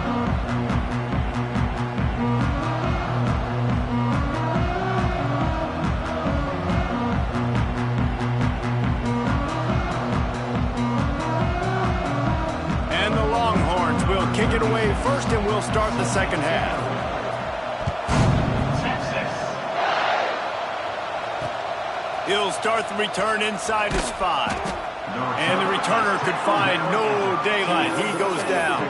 Kick it away first, and we'll start the second half. He'll start the return inside his 5. And the returner could find no daylight. He goes down.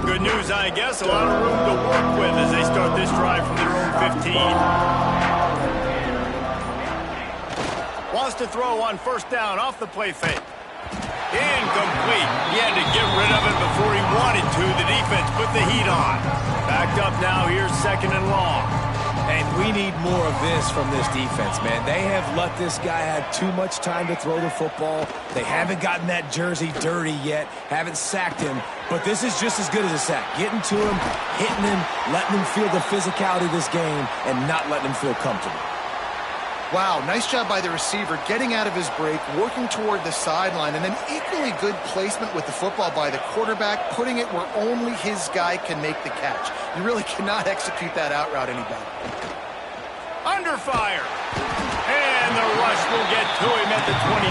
Good news, I guess. A lot of room to work with as they start this drive from their own 15. Wants to throw on first down off the play fake. Incomplete. He had to get rid of it before he wanted to. The defense put the heat on. Backed up now. Here's second and long. And we need more of this from this defense, man. They have let this guy have too much time to throw the football. They haven't gotten that jersey dirty yet, haven't sacked him. But this is just as good as a sack. Getting to him, hitting him, letting him feel the physicality of this game, and not letting him feel comfortable. Wow, nice job by the receiver getting out of his break, working toward the sideline, and then equally good placement with the football by the quarterback, putting it where only his guy can make the catch. You really cannot execute that out route any better. Under fire. And the rush will get to him at the 25.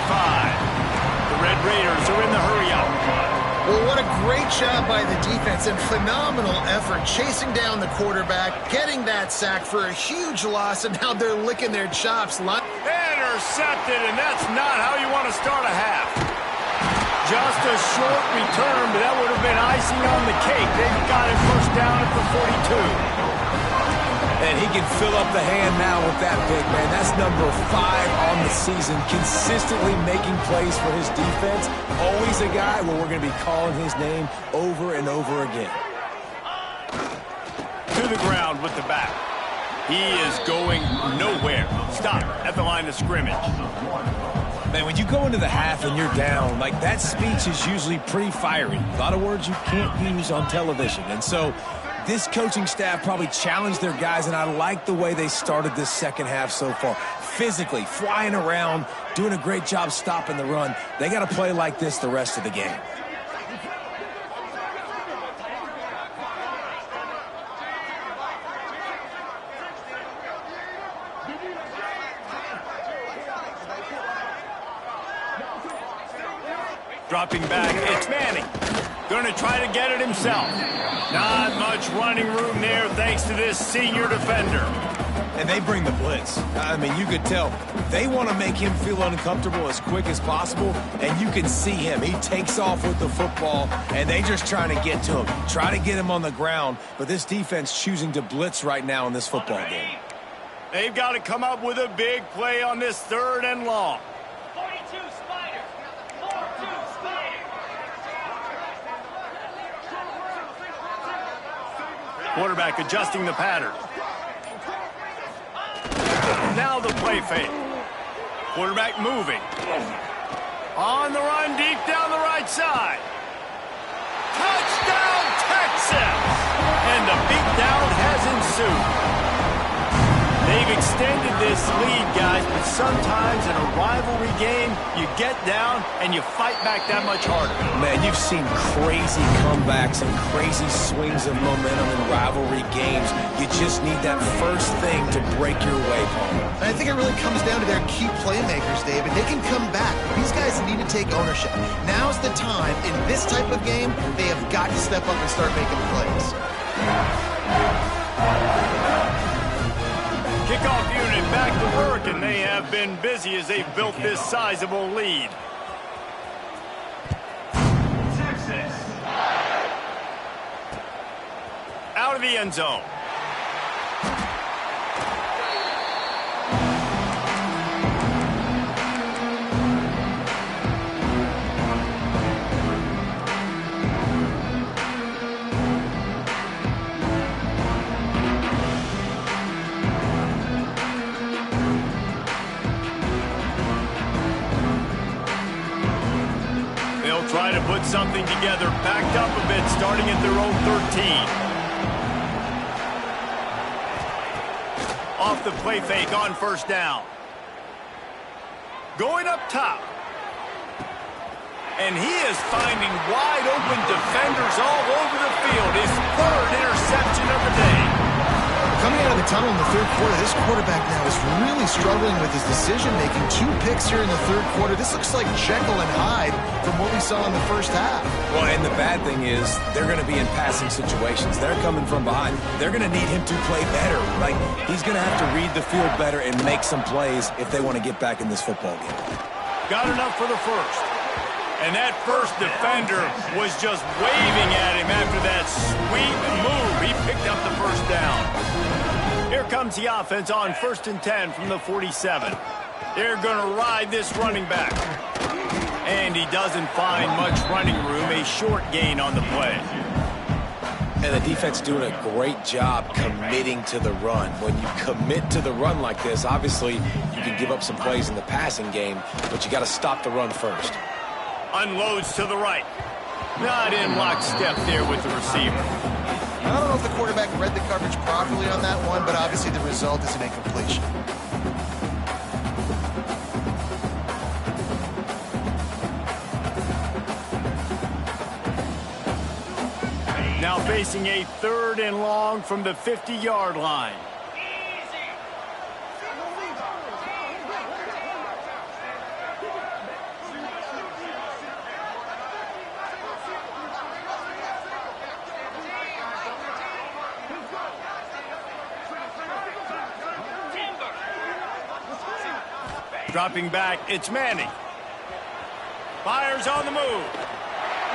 The Red Raiders are in the hurry-up. Well, what a great job by the defense and phenomenal effort chasing down the quarterback, getting that sack for a huge loss, and now they're licking their chops. Intercepted, and that's not how you want to start a half. Just a short return, but that would have been icing on the cake. They've got it first down at the 42. And he can fill up the hand now with that big man. That's number 5 on the season, consistently making plays for his defense. Always a guy where we're going to be calling his name over and over again. To the ground with the back. He is going nowhere. Stop at the line of scrimmage. Man, when you go into the half and you're down, like that speech is usually pretty fiery. A lot of words you can't use on television. And so this coaching staff probably challenged their guys, and I like the way they started this second half so far. Physically, flying around, doing a great job stopping the run. They got to play like this the rest of the game. Dropping back, it's Manning. Going to try to get it himself. Not much running room there thanks to this senior defender. And they bring the blitz. I mean, you could tell they want to make him feel uncomfortable as quick as possible, and you can see him. He takes off with the football, and they just trying to get to him, try to get him on the ground, but this defense choosing to blitz right now in this football game. They've got to come up with a big play on this third and long. 42 Spider. 42 Spider. Quarterback adjusting the pattern. Now the play fake. Quarterback moving. On the run, deep down the right side. Touchdown, Texas! And the beatdown has ensued. They They've extended this lead, guys, but sometimes in a rivalry game, you get down and you fight back that much harder. Man, you've seen crazy comebacks and crazy swings of momentum in rivalry games. You just need that first thing to break your way, Paul. And I think it really comes down to their key playmakers, David. They can come back. These guys need to take ownership. Now's the time. In this type of game, they have got to step up and start making plays. Kickoff unit back to work, and they have been busy as they've built this sizable lead. Texas. Out of the end zone. Try to put something together, backed up a bit, starting at their own 13. Off the play fake on first down. Going up top. And he is finding wide open defenders all over the field. His third interception of the day. Coming out of the tunnel in the third quarter, this quarterback now is really struggling with his decision-making. 2 picks here in the third quarter. This looks like Jekyll and Hyde from what we saw in the first half. Well, and the bad thing is they're going to be in passing situations. They're coming from behind. They're going to need him to play better. Like, he's going to have to read the field better and make some plays if they want to get back in this football game. Got enough for the first. And that first defender was just waving at him after that sweet move. He picked up the first down. Here comes the offense on 1st and 10 from the 47. They're going to ride this running back. And he doesn't find much running room, a short gain on the play. And the defense doing a great job committing to the run. When you commit to the run like this, obviously you can give up some plays in the passing game, but you got to stop the run first. Unloads to the right. Not in lockstep there with the receiver. I don't know if the quarterback read the coverage properly on that one, but obviously the result is an incompletion. Now facing a 3rd and long from the 50-yard line. Dropping back, it's Manning. Fires on the move.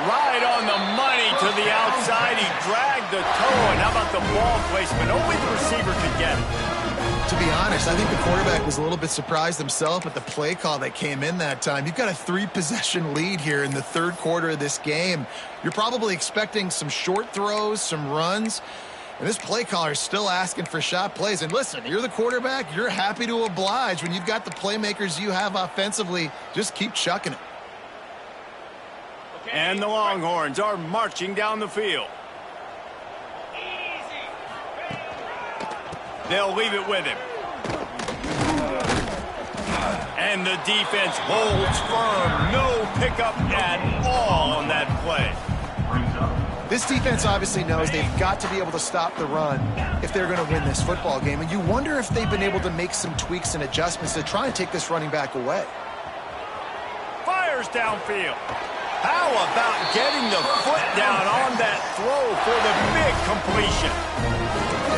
Right on the money to the outside. He dragged the toe, and how about the ball placement? Only the receiver could get it. To be honest, I think the quarterback was a little bit surprised himself at the play call that came in that time. You've got a 3-possession lead here in the third quarter of this game. You're probably expecting some short throws, some runs. And this play caller is still asking for shot plays. And listen, you're the quarterback. You're happy to oblige. When you've got the playmakers you have offensively, just keep chucking it. And the Longhorns are marching down the field. They'll leave it with him. And the defense holds firm. No pickup at all on that play. This defense obviously knows they've got to be able to stop the run if they're going to win this football game. And you wonder if they've been able to make some tweaks and adjustments to try and take this running back away. Fires downfield. How about getting the foot down on that throw for the big completion?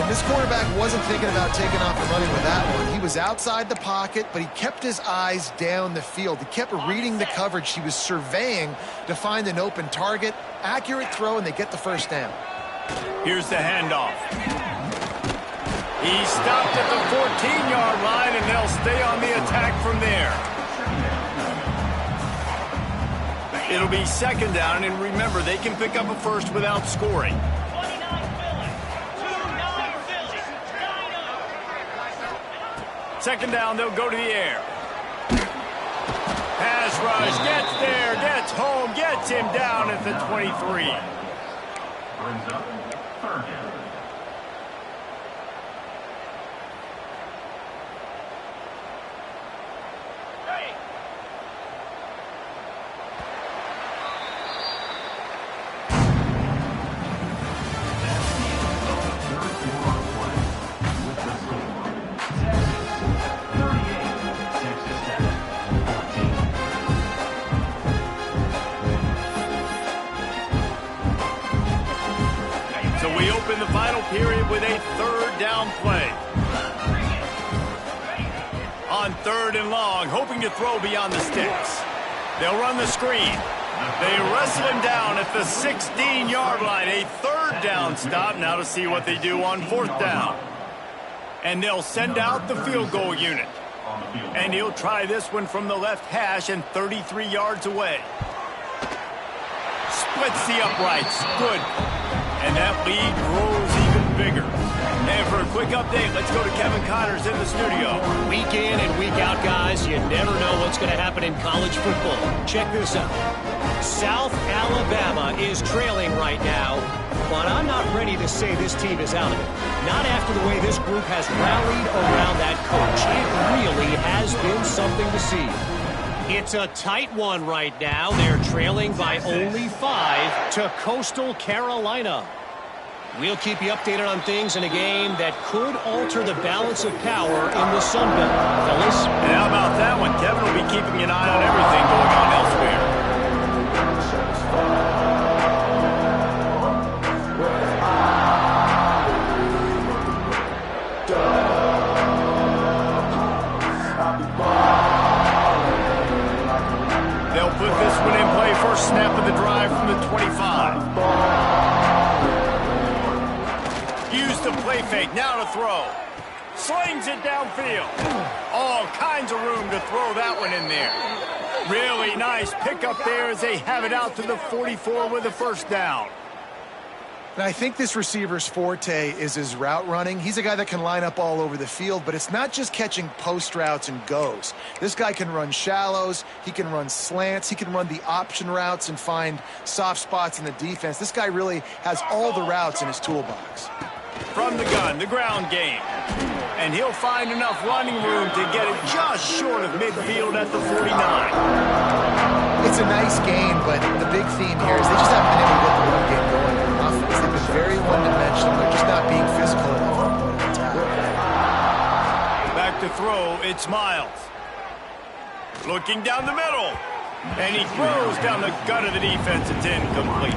And this quarterback wasn't thinking about taking off and running with that one. He was outside the pocket, but he kept his eyes down the field. He kept reading the coverage. He was surveying to find an open target. Accurate throw, and they get the first down. Here's the handoff. He stopped at the 14-yard line, and they'll stay on the attack from there. It'll be 2nd down, and remember, they can pick up a first without scoring. 29 Philly. 2-9 Philly. 9-0. 2nd down, they'll go to the air. Pass rush, gets there, gets home, gets him down at the 23. Brings up 3rd down. we open the final period with a third down play. On 3rd and long, hoping to throw beyond the sticks. They'll run the screen. They wrestle him down at the 16-yard line. A third down stop. Now to see what they do on 4th down. And they'll send out the field goal unit. And he'll try this one from the left hash and 33 yards away. Splits the uprights. Good. And that lead grows even bigger. And for a quick update, let's go to Kevin Connors in the studio. Week in and week out, guys, you never know what's going to happen in college football. Check this out. South Alabama is trailing right now, but I'm not ready to say this team is out of it. Not after the way this group has rallied around that coach. It really has been something to see. It's a tight one right now. They're trailing by only 5 to Coastal Carolina. We'll keep you updated on things in a game that could alter the balance of power in the Sun Belt. Fellas? And how about that one? Kevin will be keeping an eye on everything going on elsewhere. They'll put this one in play. First snap of the drive from the 25. Use the play fake. Now to throw. Slings it downfield. All kinds of room to throw that one in there. Really nice pickup there as they have it out to the 44 with a first down. And I think this receiver's forte is his route running. He's a guy that can line up all over the field, but it's not just catching post routes and goes. This guy can run shallows, he can run slants, he can run the option routes and find soft spots in the defense. This guy really has all the routes in his toolbox. From the gun, the ground game. And he'll find enough running room to get it just short of midfield at the 49. It's a nice game, but the big theme here is they just haven't been able to get the run game going on offense. They've been very one-dimensional. They're just not being physical enough on point of attack. Back to throw, it's Miles. Looking down the middle. And he throws down the gut of the defense. It's incomplete.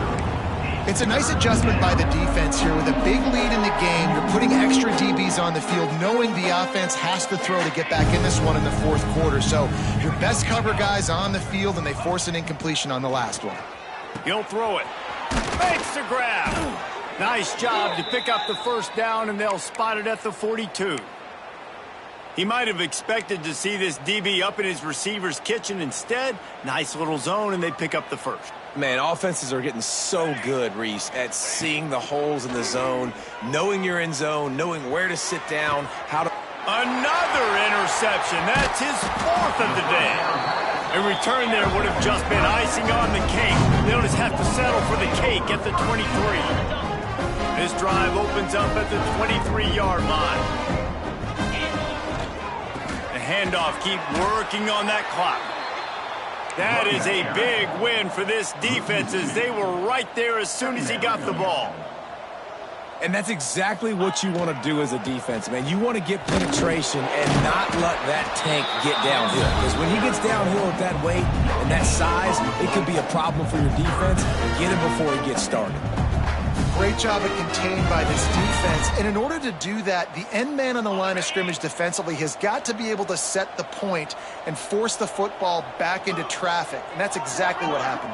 It's a nice adjustment by the defense here. With a big lead in the game, you're putting extra DBs on the field, knowing the offense has to throw to get back in this one in the 4th quarter. So your best cover guys on the field, and they force an incompletion on the last one. He'll throw it. Makes the grab. Nice job to pick up the first down, and they'll spot it at the 42. He might have expected to see this DB up in his receiver's kitchen. Instead, nice little zone, and they pick up the first. Man, offenses are getting so good, Reese, at seeing the holes in the zone, knowing you're in zone, knowing where to sit down, how to... Another interception. That's his 4th of the day. A return there would have just been icing on the cake. They'll just have to settle for the cake at the 23. This drive opens up at the 23-yard line. The handoff, keep working on that clock. That is a big win for this defense as they were right there as soon as he got the ball. And that's exactly what you want to do as a defense, man. You want to get penetration and not let that tank get downhill. Because when he gets downhill at that weight and that size, it could be a problem for your defense. Get him before he gets started. Great job at contained by this defense. And in order to do that, the end man on the line of scrimmage defensively has got to be able to set the point and force the football back into traffic. And that's exactly what happened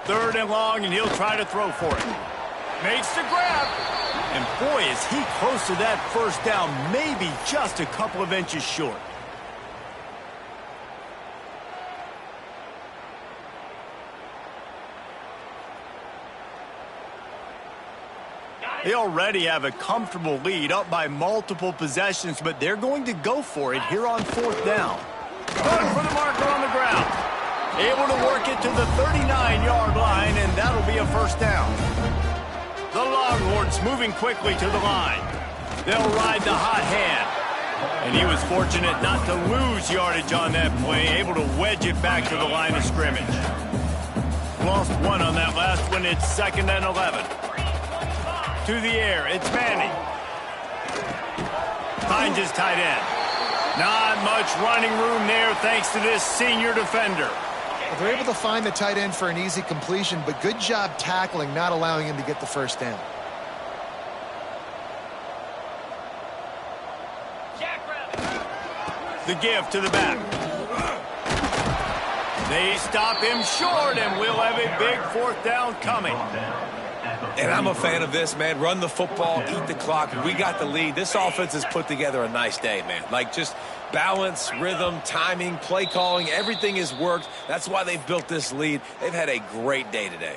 there. 3rd and long, and he'll try to throw for it. Makes the grab. And boy, is he close to that first down, maybe just a couple of inches short. They already have a comfortable lead, up by multiple possessions, but they're going to go for it here on 4th down. Good for the marker on the ground. Able to work it to the 39-yard line, and that'll be a first down. The Longhorns moving quickly to the line. They'll ride the hot hand. And he was fortunate not to lose yardage on that play, able to wedge it back to the line of scrimmage. Lost 1 on that last one. It's 2nd and 11. To the air, it's Manning. Finds his tight end. Not much running room there thanks to this senior defender. They're able to find the tight end for an easy completion, but good job tackling, not allowing him to get the first down. The give to the back. They stop him short, and we'll have a big fourth down coming. And I'm a fan of this, man. Run the football, eat the clock. We got the lead. This offense has put together a nice day, man. Like, just balance, rhythm, timing, play calling, everything has worked. That's why they've built this lead. They've had a great day today.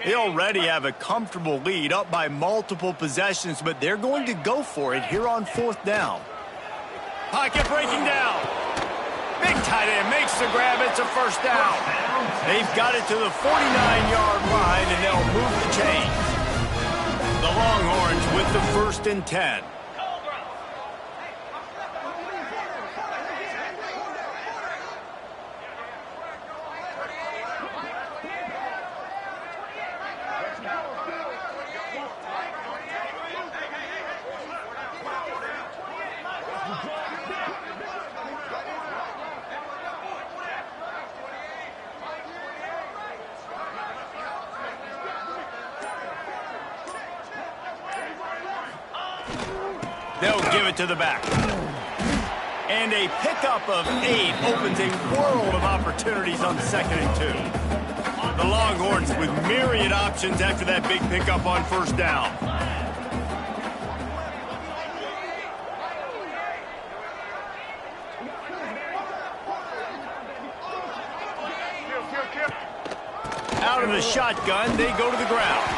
They already have a comfortable lead, up by multiple possessions, but they're going to go for it here on fourth down. Pocket breaking down. Big tight end makes the grab. It's a first down. They've got it to the 49-yard line, and they'll move the chains. The Longhorns with the 1st and 10. They'll give it to the back. And a pickup of 8 opens a world of opportunities on 2nd and 2. The Longhorns with myriad options after that big pickup on first down. Out of the shotgun, they go to the ground.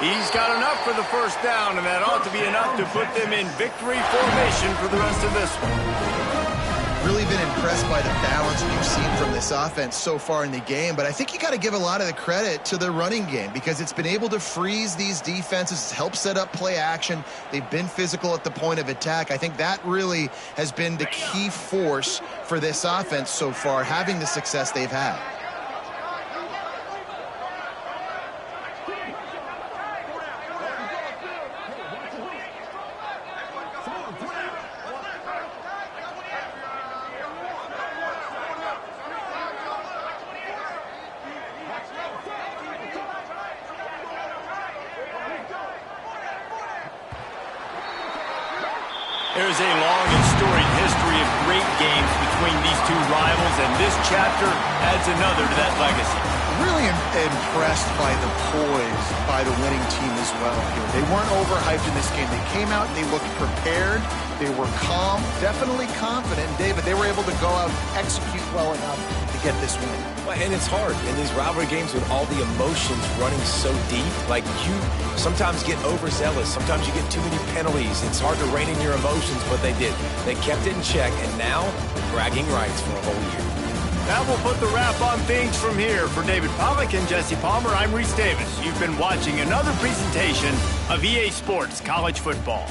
He's got enough for the first down, and that ought to be enough to put them in victory formation for the rest of this one. Really been impressed by the balance we've seen from this offense so far in the game, but I think you got to give a lot of the credit to the running game because it's been able to freeze these defenses, help set up play action. They've been physical at the point of attack. I think that really has been the key force for this offense so far, having the success they've had. There's a long and storied history of great games between these two rivals, and this chapter adds another to that legacy. Really impressed by the poise by the winning team as well here. They weren't overhyped in this game. They came out, they looked prepared, they were calm, definitely confident. And David, they were able to go out and execute well enough to get this win. And it's hard in these rivalry games with all the emotions running so deep. Like, you sometimes get overzealous. Sometimes you get too many penalties. It's hard to rein in your emotions, but they did. They kept it in check, and now bragging rights for a whole year. That will put the wrap on things from here. For David Pollack and Jesse Palmer, I'm Reese Davis. You've been watching another presentation of EA Sports College Football.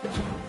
You